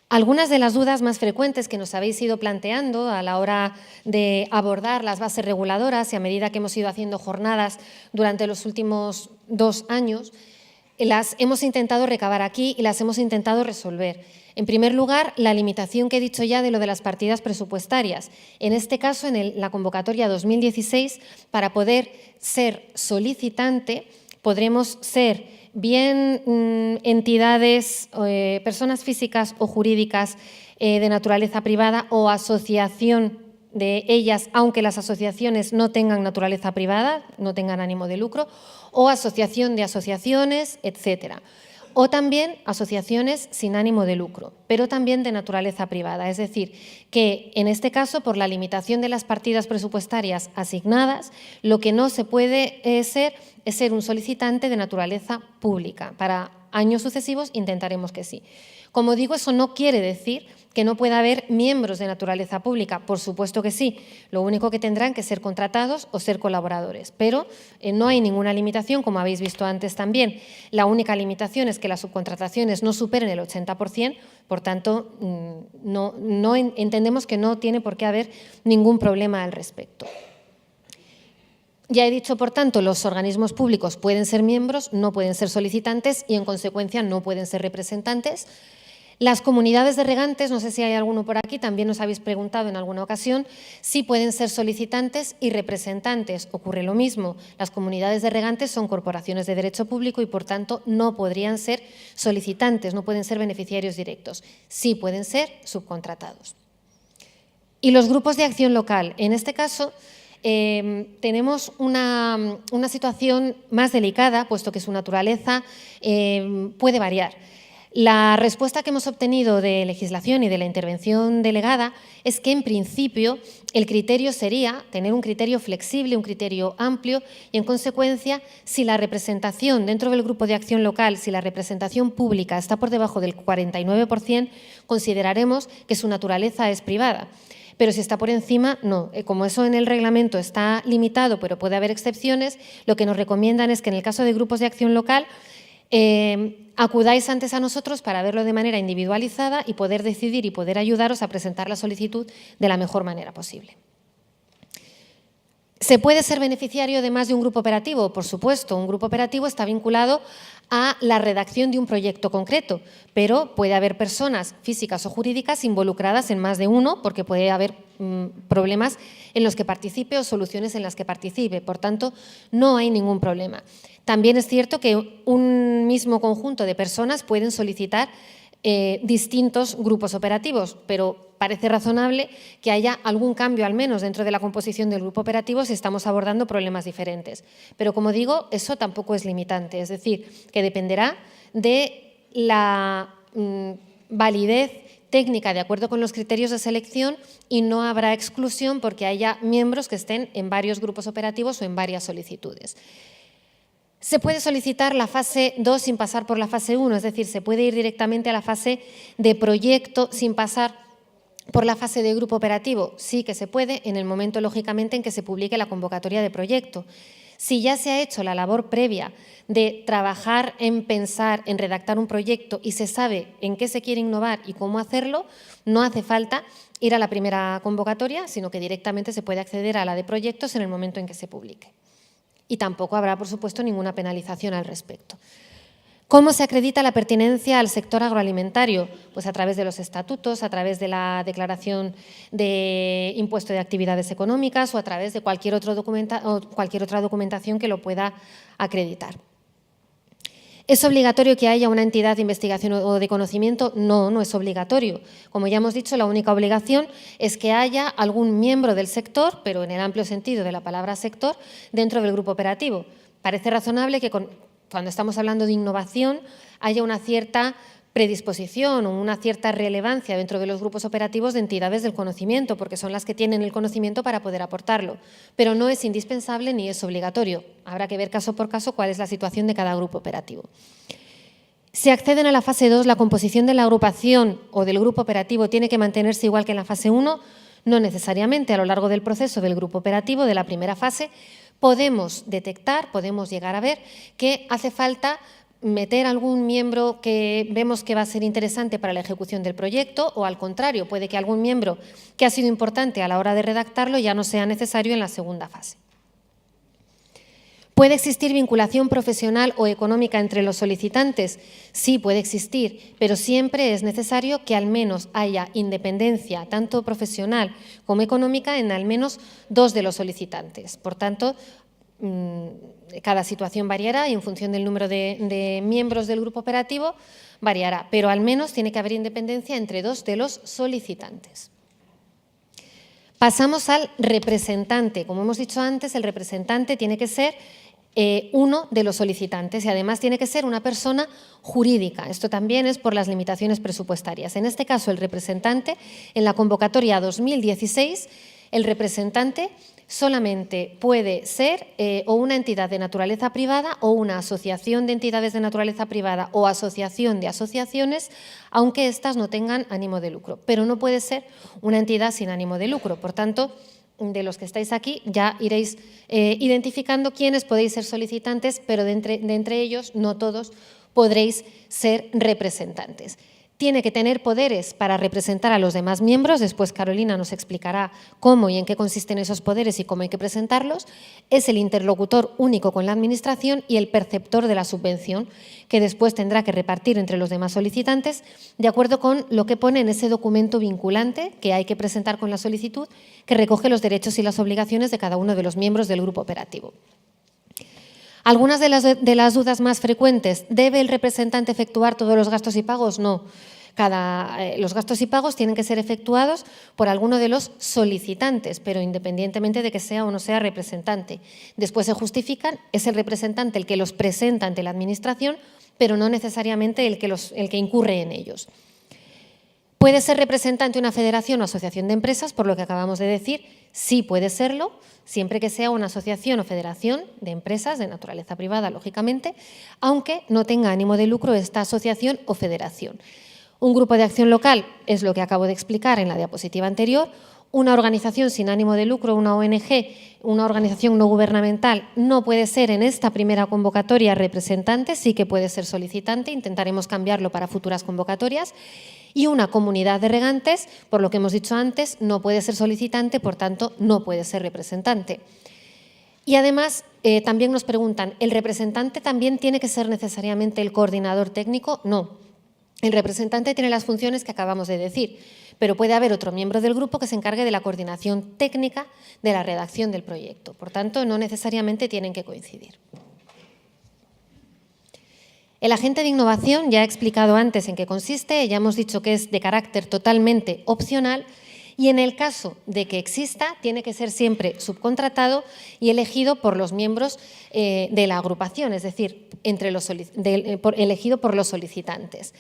Algunas de las dudas más frecuentes que nos habéis ido planteando a la hora de abordar las bases reguladoras y a medida que hemos ido haciendo jornadas durante los últimos 2 años, las hemos intentado recabar aquí y las hemos intentado resolver. En primer lugar, la limitación que he dicho ya de lo de las partidas presupuestarias. En este caso, en la convocatoria 2016, para poder ser solicitante, podremos ser bien entidades, personas físicas o jurídicas de naturaleza privada o asociación de ellas, aunque las asociaciones no tengan naturaleza privada, no tengan ánimo de lucro, o asociación de asociaciones, etcétera. O también asociaciones sin ánimo de lucro, pero también de naturaleza privada. Es decir, que en este caso, por la limitación de las partidas presupuestarias asignadas, lo que no se puede ser es ser un solicitante de naturaleza pública. Para años sucesivos intentaremos que sí. Como digo, eso no quiere decir que no pueda haber miembros de naturaleza pública. Por supuesto que sí. Lo único que tendrán que ser contratados o ser colaboradores. Pero no hay ninguna limitación, como habéis visto antes también. La única limitación es que las subcontrataciones no superen el 80%, por tanto, entendemos que no tiene por qué haber ningún problema al respecto. Ya he dicho, por tanto, los organismos públicos pueden ser miembros, no pueden ser solicitantes y, en consecuencia, no pueden ser representantes. Las comunidades de regantes, no sé si hay alguno por aquí, también nos habéis preguntado en alguna ocasión, sí pueden ser solicitantes y representantes. Ocurre lo mismo. Las comunidades de regantes son corporaciones de derecho público y, por tanto, no podrían ser solicitantes, no pueden ser beneficiarios directos. Sí pueden ser subcontratados. Y los grupos de acción local. En este caso, tenemos una situación más delicada, puesto que su naturaleza puede variar. La respuesta que hemos obtenido de legislación y de la intervención delegada es que, en principio, el criterio sería tener un criterio flexible, un criterio amplio y, en consecuencia, si la representación dentro del grupo de acción local, si la representación pública está por debajo del 49%, consideraremos que su naturaleza es privada. Pero si está por encima, no. Como eso en el reglamento está limitado, pero puede haber excepciones, lo que nos recomiendan es que en el caso de grupos de acción local acudáis antes a nosotros para verlo de manera individualizada y poder decidir y poder ayudaros a presentar la solicitud de la mejor manera posible. ¿Se puede ser beneficiario de más de un grupo operativo? Por supuesto, un grupo operativo está vinculado a la redacción de un proyecto concreto, pero puede haber personas físicas o jurídicas involucradas en más de uno, porque puede haber problemas en los que participe o soluciones en las que participe. Por tanto, no hay ningún problema. También es cierto que un mismo conjunto de personas pueden solicitar distintos grupos operativos, pero parece razonable que haya algún cambio, al menos dentro de la composición del grupo operativo, si estamos abordando problemas diferentes. Pero, como digo, eso tampoco es limitante, es decir, que dependerá de la validez técnica de acuerdo con los criterios de selección y no habrá exclusión porque haya miembros que estén en varios grupos operativos o en varias solicitudes. Se puede solicitar la fase 2 sin pasar por la fase 1, es decir, se puede ir directamente a la fase de proyecto sin pasar por la fase de grupo operativo. Sí que se puede, en el momento, lógicamente, en que se publique la convocatoria de proyecto. Si ya se ha hecho la labor previa de trabajar en pensar, en redactar un proyecto y se sabe en qué se quiere innovar y cómo hacerlo, no hace falta ir a la primera convocatoria, sino que directamente se puede acceder a la de proyectos en el momento en que se publique. Y tampoco habrá, por supuesto, ninguna penalización al respecto. ¿Cómo se acredita la pertinencia al sector agroalimentario? Pues a través de los estatutos, a través de la declaración de impuesto de actividades económicas o a través de cualquier otra documentación que lo pueda acreditar. ¿Es obligatorio que haya una entidad de investigación o de conocimiento? No, no es obligatorio. Como ya hemos dicho, la única obligación es que haya algún miembro del sector, pero en el amplio sentido de la palabra sector, dentro del grupo operativo. Parece razonable que cuando estamos hablando de innovación haya una cierta predisposición o una cierta relevancia dentro de los grupos operativos de entidades del conocimiento, porque son las que tienen el conocimiento para poder aportarlo. Pero no es indispensable ni es obligatorio. Habrá que ver caso por caso cuál es la situación de cada grupo operativo. Si acceden a la fase 2, la composición de la agrupación o del grupo operativo tiene que mantenerse igual que en la fase 1. No necesariamente. A lo largo del proceso del grupo operativo, de la primera fase, podemos detectar, podemos llegar a ver que hace falta meter algún miembro que vemos que va a ser interesante para la ejecución del proyecto o, al contrario, puede que algún miembro que ha sido importante a la hora de redactarlo ya no sea necesario en la segunda fase. ¿Puede existir vinculación profesional o económica entre los solicitantes? Sí, puede existir, pero siempre es necesario que al menos haya independencia, tanto profesional como económica, en al menos dos de los solicitantes. Por tanto, cada situación variará y en función del número de miembros del grupo operativo variará, pero al menos tiene que haber independencia entre dos de los solicitantes. Pasamos al representante. Como hemos dicho antes, el representante tiene que ser uno de los solicitantes y además tiene que ser una persona jurídica. Esto también es por las limitaciones presupuestarias. En este caso, el representante, en la convocatoria 2016, el representante solamente puede ser o una entidad de naturaleza privada o una asociación de entidades de naturaleza privada o asociación de asociaciones, aunque éstas no tengan ánimo de lucro. Pero no puede ser una entidad sin ánimo de lucro. Por tanto, de los que estáis aquí ya iréis identificando quiénes podéis ser solicitantes, pero de entre ellos, no todos, podréis ser representantes. tiene que tener poderes para representar a los demás miembros, después Carolina nos explicará cómo y en qué consisten esos poderes y cómo hay que presentarlos, es el interlocutor único con la Administración y el perceptor de la subvención, que después tendrá que repartir entre los demás solicitantes de acuerdo con lo que pone en ese documento vinculante que hay que presentar con la solicitud, que recoge los derechos y las obligaciones de cada uno de los miembros del grupo operativo. Algunas de las dudas más frecuentes: ¿debe el representante efectuar todos los gastos y pagos? No. Los gastos y pagos tienen que ser efectuados por alguno de los solicitantes, pero independientemente de que sea o no sea representante. Después se justifican, es el representante el que los presenta ante la Administración, pero no necesariamente el que incurre en ellos. ¿Puede ser representante una federación o asociación de empresas? Por lo que acabamos de decir, sí puede serlo, siempre que sea una asociación o federación de empresas de naturaleza privada, lógicamente, aunque no tenga ánimo de lucro esta asociación o federación. Un grupo de acción local es lo que acabo de explicar en la diapositiva anterior. Una organización sin ánimo de lucro, una ONG, una organización no gubernamental, no puede ser en esta primera convocatoria representante, sí que puede ser solicitante, intentaremos cambiarlo para futuras convocatorias. Y una comunidad de regantes, por lo que hemos dicho antes, no puede ser solicitante, por tanto, no puede ser representante. Y además, también nos preguntan, ¿el representante también tiene que ser necesariamente el coordinador técnico? No. El representante tiene las funciones que acabamos de decir, pero puede haber otro miembro del grupo que se encargue de la coordinación técnica de la redacción del proyecto. Por tanto, no necesariamente tienen que coincidir. El agente de innovación, ya he explicado antes en qué consiste, ya hemos dicho que es de carácter totalmente opcional y en el caso de que exista tiene que ser siempre subcontratado y elegido por los miembros de la agrupación, es decir, elegido por los solicitantes.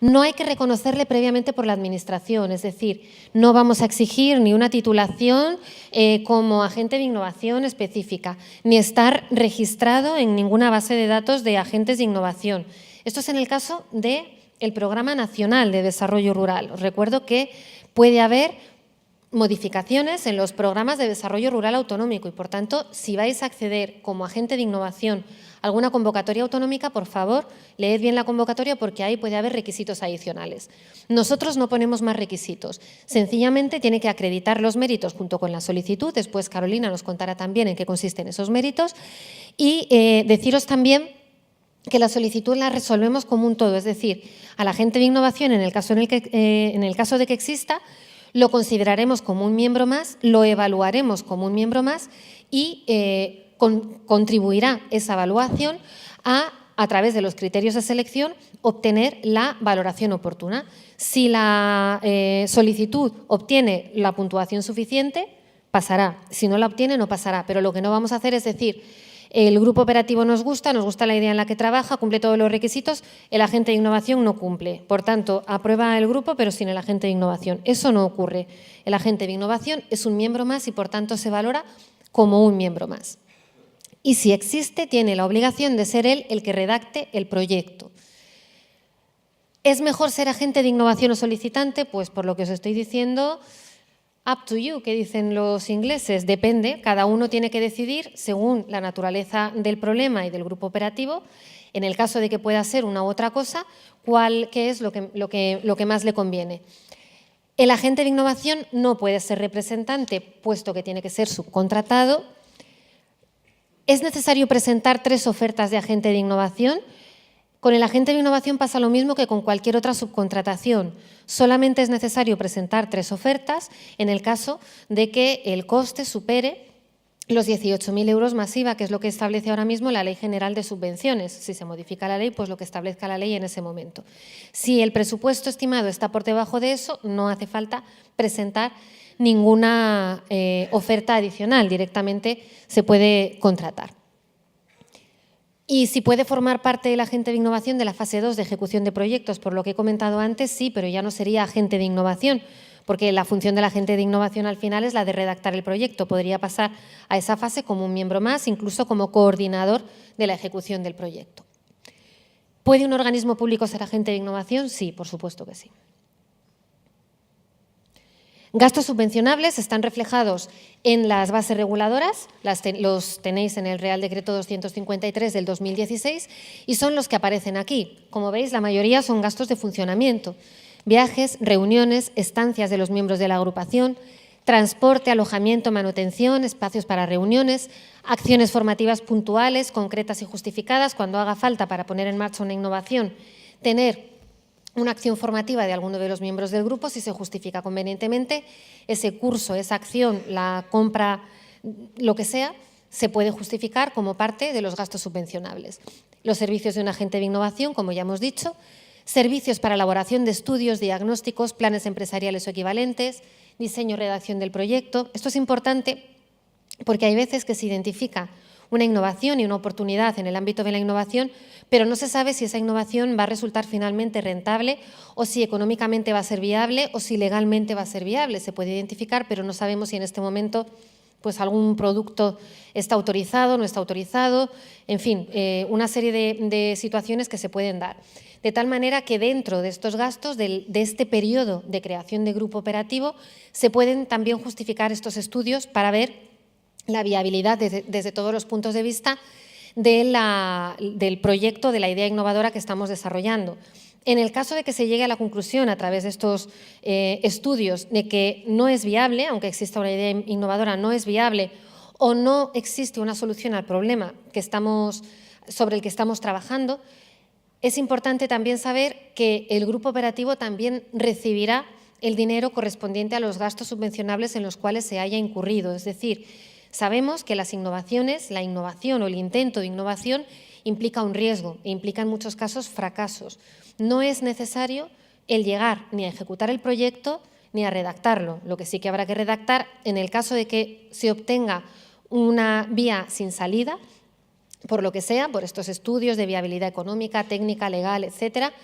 No hay que reconocerle previamente por la Administración, es decir, no vamos a exigir ni una titulación como agente de innovación específica, ni estar registrado en ninguna base de datos de agentes de innovación. Esto es en el caso del Programa Nacional de Desarrollo Rural. Os recuerdo que puede haber modificaciones en los programas de desarrollo rural autonómico y, por tanto, si vais a acceder como agente de innovación a alguna convocatoria autonómica, por favor, leed bien la convocatoria porque ahí puede haber requisitos adicionales. Nosotros no ponemos más requisitos, sencillamente tiene que acreditar los méritos junto con la solicitud, después Carolina nos contará también en qué consisten esos méritos y deciros también que la solicitud la resolvemos como un todo, es decir, al agente de innovación, en el caso de que exista, lo consideraremos como un miembro más, lo evaluaremos como un miembro más y contribuirá esa evaluación a través de los criterios de selección, obtener la valoración oportuna. Si la solicitud obtiene la puntuación suficiente, pasará. Si no la obtiene, no pasará. Pero lo que no vamos a hacer es decir, el grupo operativo nos gusta la idea en la que trabaja, cumple todos los requisitos, el agente de innovación no cumple. Por tanto, aprueba el grupo, pero sin el agente de innovación. Eso no ocurre. El agente de innovación es un miembro más y, por tanto, se valora como un miembro más. Y si existe, tiene la obligación de ser él el que redacte el proyecto. ¿Es mejor ser agente de innovación o solicitante? Pues por lo que os estoy diciendo, up to you, que dicen los ingleses, depende, cada uno tiene que decidir según la naturaleza del problema y del grupo operativo, en el caso de que pueda ser una u otra cosa, qué es lo que más le conviene. El agente de innovación no puede ser representante, puesto que tiene que ser subcontratado. ¿Es necesario presentar 3 ofertas de agente de innovación? Con el agente de innovación pasa lo mismo que con cualquier otra subcontratación. Solamente es necesario presentar 3 ofertas en el caso de que el coste supere los 18.000 euros más IVA, que es lo que establece ahora mismo la Ley General de Subvenciones. Si se modifica la ley, pues lo que establezca la ley en ese momento. Si el presupuesto estimado está por debajo de eso, no hace falta presentar ninguna oferta adicional, directamente se puede contratar. Y si puede formar parte del agente de innovación de la fase 2 de ejecución de proyectos, por lo que he comentado antes, sí, pero ya no sería agente de innovación, porque la función del agente de innovación al final es la de redactar el proyecto. Podría pasar a esa fase como un miembro más, incluso como coordinador de la ejecución del proyecto. ¿Puede un organismo público ser agente de innovación? Sí, por supuesto que sí. Gastos subvencionables están reflejados en las bases reguladoras, los tenéis en el Real Decreto 253 del 2016 y son los que aparecen aquí. Como veis, la mayoría son gastos de funcionamiento, viajes, reuniones, estancias de los miembros de la agrupación, transporte, alojamiento, manutención, espacios para reuniones, acciones formativas puntuales, concretas y justificadas cuando haga falta para poner en marcha una innovación, tener una acción formativa de alguno de los miembros del grupo si se justifica convenientemente, ese curso, esa acción, la compra, lo que sea, se puede justificar como parte de los gastos subvencionables. Los servicios de un agente de innovación, como ya hemos dicho, servicios para elaboración de estudios, diagnósticos, planes empresariales o equivalentes, diseño y redacción del proyecto. Esto es importante porque hay veces que se identifica una innovación y una oportunidad en el ámbito de la innovación, pero no se sabe si esa innovación va a resultar finalmente rentable o si económicamente va a ser viable o si legalmente va a ser viable. Se puede identificar, pero no sabemos si en este momento pues algún producto está autorizado, no está autorizado, en fin, una serie de situaciones que se pueden dar. De tal manera que dentro de estos gastos, de este periodo de creación de grupo operativo, se pueden también justificar estos estudios para ver la viabilidad desde todos los puntos de vista del proyecto, de la idea innovadora que estamos desarrollando. En el caso de que se llegue a la conclusión a través de estos estudios de que no es viable, aunque exista una idea innovadora, no es viable o no existe una solución al problema sobre el que estamos trabajando, es importante también saber que el grupo operativo también recibirá el dinero correspondiente a los gastos subvencionables en los cuales se haya incurrido. Es decir, sabemos que las innovaciones, la innovación o el intento de innovación implica un riesgo e implica en muchos casos fracasos. No es necesario el llegar ni a ejecutar el proyecto ni a redactarlo. Lo que sí que habrá que redactar en el caso de que se obtenga una vía sin salida, por lo que sea, por estos estudios de viabilidad económica, técnica, legal, etcétera,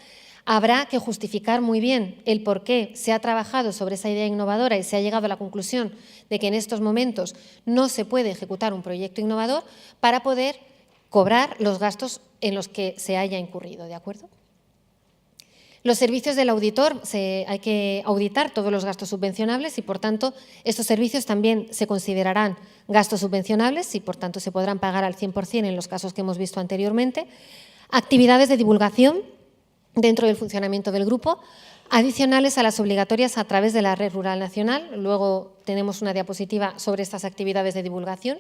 habrá que justificar muy bien el por qué se ha trabajado sobre esa idea innovadora y se ha llegado a la conclusión de que en estos momentos no se puede ejecutar un proyecto innovador para poder cobrar los gastos en los que se haya incurrido, ¿de acuerdo? Los servicios del auditor, hay que auditar todos los gastos subvencionables y, por tanto, estos servicios también se considerarán gastos subvencionables y, por tanto, se podrán pagar al 100% en los casos que hemos visto anteriormente. Actividades de divulgación dentro del funcionamiento del grupo, adicionales a las obligatorias a través de la Red Rural Nacional. Luego tenemos una diapositiva sobre estas actividades de divulgación.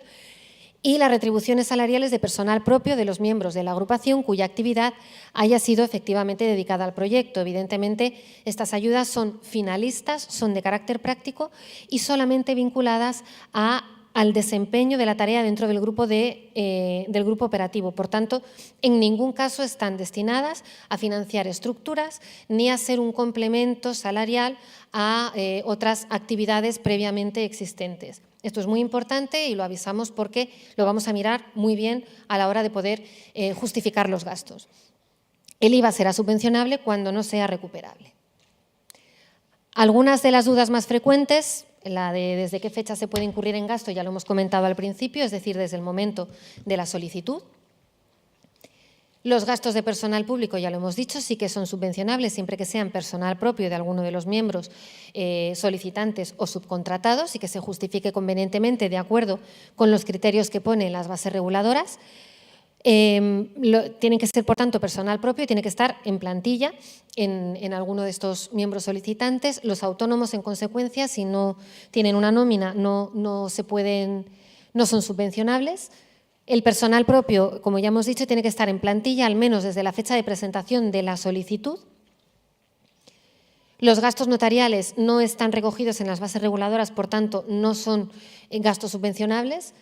Y las retribuciones salariales de personal propio de los miembros de la agrupación cuya actividad haya sido efectivamente dedicada al proyecto. Evidentemente, estas ayudas son finalistas, son de carácter práctico y solamente vinculadas al desempeño de la tarea dentro del grupo operativo. Por tanto, en ningún caso están destinadas a financiar estructuras ni a ser un complemento salarial a otras actividades previamente existentes. Esto es muy importante y lo avisamos porque lo vamos a mirar muy bien a la hora de poder justificar los gastos. El IVA será subvencionable cuando no sea recuperable. Algunas de las dudas más frecuentes, la de desde qué fecha se puede incurrir en gasto, ya lo hemos comentado al principio, es decir, desde el momento de la solicitud. Los gastos de personal público, ya lo hemos dicho, sí que son subvencionables siempre que sean personal propio de alguno de los miembros solicitantes o subcontratados y que se justifique convenientemente de acuerdo con los criterios que ponen las bases reguladoras. Tienen que ser, por tanto, personal propio y tiene que estar en plantilla en alguno de estos miembros solicitantes. Los autónomos, en consecuencia, si no tienen una nómina, no son subvencionables. El personal propio, como ya hemos dicho, tiene que estar en plantilla al menos desde la fecha de presentación de la solicitud. Los gastos notariales no están recogidos en las bases reguladoras, por tanto, no son gastos subvencionables.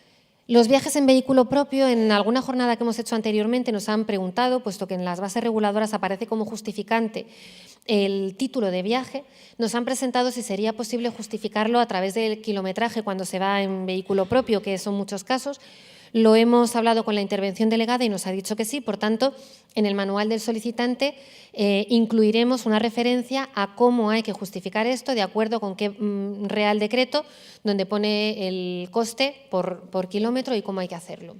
Los viajes en vehículo propio, en alguna jornada que hemos hecho anteriormente nos han preguntado, puesto que en las bases reguladoras aparece como justificante el título de viaje, nos han presentado si sería posible justificarlo a través del kilometraje cuando se va en vehículo propio, que son muchos casos. Lo hemos hablado con la intervención delegada y nos ha dicho que sí. Por tanto, en el manual del solicitante incluiremos una referencia a cómo hay que justificar esto de acuerdo con qué Real Decreto, donde pone el coste por kilómetro y cómo hay que hacerlo.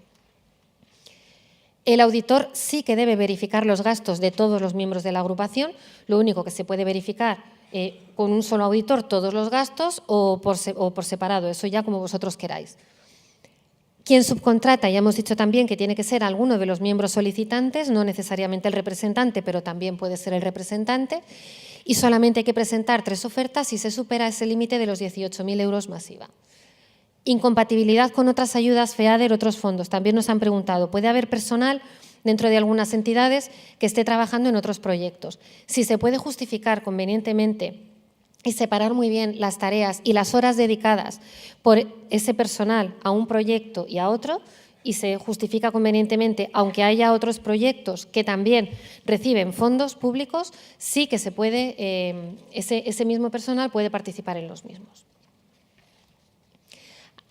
El auditor sí que debe verificar los gastos de todos los miembros de la agrupación. Lo único que se puede verificar con un solo auditor todos los gastos o por separado, eso ya como vosotros queráis. Quien subcontrata, ya hemos dicho también que tiene que ser alguno de los miembros solicitantes, no necesariamente el representante, pero también puede ser el representante, y solamente hay que presentar 3 ofertas si se supera ese límite de los 18.000 euros más IVA. Incompatibilidad con otras ayudas, FEADER, otros fondos. También nos han preguntado, ¿puede haber personal dentro de algunas entidades que esté trabajando en otros proyectos? Si se puede justificar convenientemente y separar muy bien las tareas y las horas dedicadas por ese personal a un proyecto y a otro, y se justifica convenientemente, aunque haya otros proyectos que también reciben fondos públicos, sí que se puede, ese mismo personal puede participar en los mismos.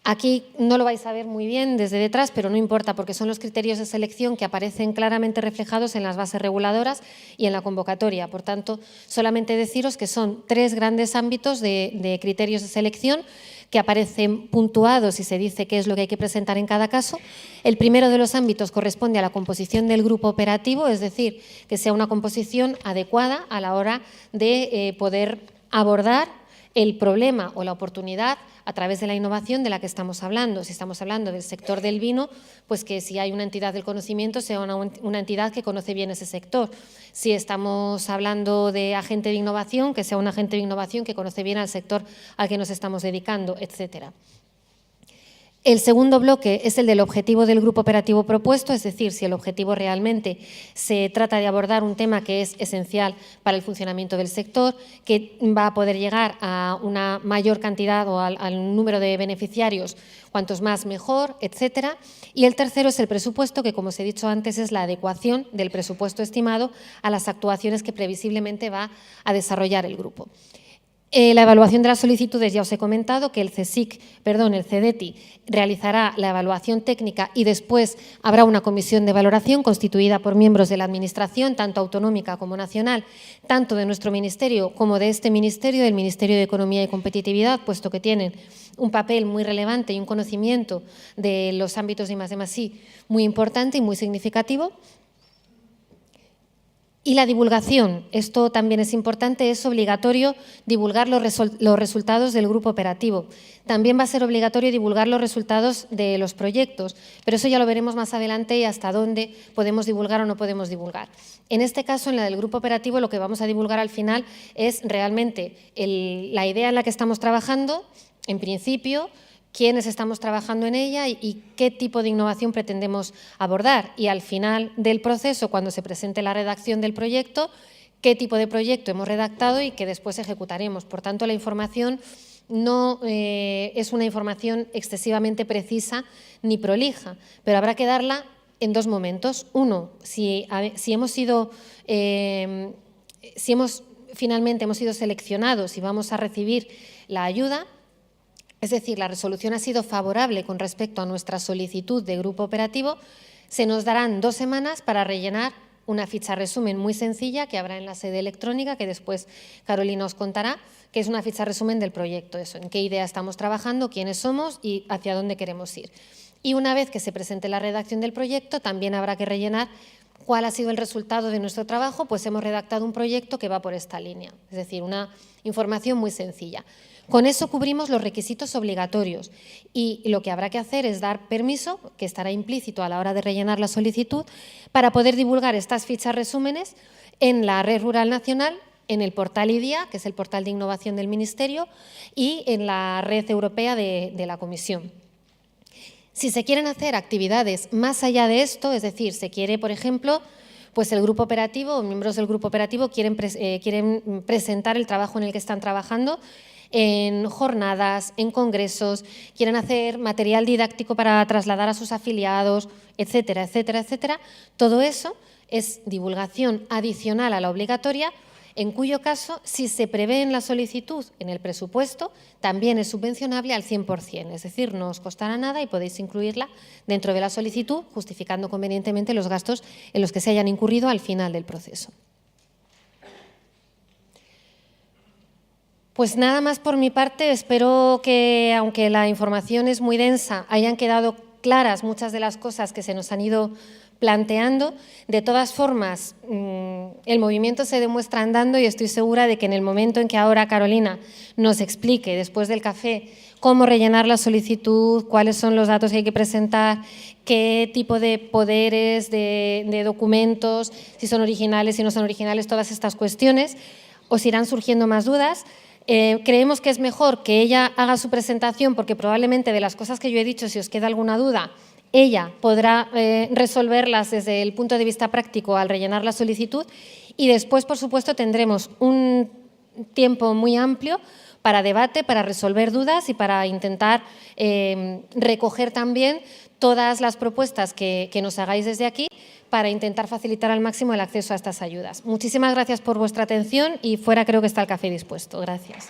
Aquí no lo vais a ver muy bien desde detrás, pero no importa porque son los criterios de selección que aparecen claramente reflejados en las bases reguladoras y en la convocatoria. Por tanto, solamente deciros que son 3 grandes ámbitos de criterios de selección que aparecen puntuados y se dice qué es lo que hay que presentar en cada caso. El primero de los ámbitos corresponde a la composición del grupo operativo, es decir, que sea una composición adecuada a la hora de poder abordar el problema o la oportunidad a través de la innovación de la que estamos hablando. Si estamos hablando del sector del vino, pues que si hay una entidad del conocimiento sea una entidad que conoce bien ese sector. Si estamos hablando de agente de innovación, que sea un agente de innovación que conoce bien al sector al que nos estamos dedicando, etcétera. El segundo bloque es el del objetivo del grupo operativo propuesto, es decir, si el objetivo realmente se trata de abordar un tema que es esencial para el funcionamiento del sector, que va a poder llegar a una mayor cantidad o al número de beneficiarios, cuantos más mejor, etcétera. Y el tercero es el presupuesto, que como os he dicho antes es la adecuación del presupuesto estimado a las actuaciones que previsiblemente va a desarrollar el grupo. La evaluación de las solicitudes, ya os he comentado que el CEDETI realizará la evaluación técnica y después habrá una comisión de valoración constituida por miembros de la Administración, tanto autonómica como nacional, tanto de nuestro ministerio como de este ministerio, del Ministerio de Economía y Competitividad, puesto que tienen un papel muy relevante y un conocimiento de los ámbitos de I+D+I muy importante y muy significativo. Y la divulgación, esto también es importante, es obligatorio divulgar los resultados del grupo operativo. También va a ser obligatorio divulgar los resultados de los proyectos, pero eso ya lo veremos más adelante y hasta dónde podemos divulgar o no podemos divulgar. En este caso, en la del grupo operativo, lo que vamos a divulgar al final es realmente la idea en la que estamos trabajando, en principio, quiénes estamos trabajando en ella y qué tipo de innovación pretendemos abordar. Y al final del proceso, cuando se presente la redacción del proyecto, qué tipo de proyecto hemos redactado y que después ejecutaremos. Por tanto, la información no es una información excesivamente precisa ni prolija, pero habrá que darla en 2 momentos. Uno, finalmente hemos sido seleccionados y vamos a recibir la ayuda, es decir, la resolución ha sido favorable con respecto a nuestra solicitud de grupo operativo, se nos darán 2 semanas para rellenar una ficha resumen muy sencilla que habrá en la sede electrónica, que después Carolina os contará, que es una ficha resumen del proyecto, eso, en qué idea estamos trabajando, quiénes somos y hacia dónde queremos ir. Y una vez que se presente la redacción del proyecto, también habrá que rellenar cuál ha sido el resultado de nuestro trabajo, pues hemos redactado un proyecto que va por esta línea, es decir, una información muy sencilla. Con eso cubrimos los requisitos obligatorios y lo que habrá que hacer es dar permiso, que estará implícito a la hora de rellenar la solicitud, para poder divulgar estas fichas resúmenes en la Red Rural Nacional, en el portal IDIA, que es el portal de innovación del Ministerio, y en la red europea de la Comisión. Si se quieren hacer actividades más allá de esto, es decir, se quiere, por ejemplo, pues el grupo operativo o miembros del grupo operativo quieren presentar el trabajo en el que están trabajando en jornadas, en congresos, quieren hacer material didáctico para trasladar a sus afiliados, etcétera, etcétera, etcétera. Todo eso es divulgación adicional a la obligatoria, en cuyo caso, si se prevé en la solicitud, en el presupuesto, también es subvencionable al 100%, es decir, no os costará nada y podéis incluirla dentro de la solicitud, justificando convenientemente los gastos en los que se hayan incurrido al final del proceso. Pues nada más por mi parte, espero que, aunque la información es muy densa, hayan quedado claras muchas de las cosas que se nos han ido planteando. De todas formas, el movimiento se demuestra andando y estoy segura de que en el momento en que ahora Carolina nos explique, después del café, cómo rellenar la solicitud, cuáles son los datos que hay que presentar, qué tipo de poderes, de documentos, si son originales, si no son originales, todas estas cuestiones, os irán surgiendo más dudas. Creemos que es mejor que ella haga su presentación porque probablemente de las cosas que yo he dicho, si os queda alguna duda, ella podrá resolverlas desde el punto de vista práctico al rellenar la solicitud y después, por supuesto, tendremos un tiempo muy amplio para debate, para resolver dudas y para intentar recoger también todas las propuestas que nos hagáis desde aquí para intentar facilitar al máximo el acceso a estas ayudas. Muchísimas gracias por vuestra atención y fuera creo que está el café dispuesto. Gracias.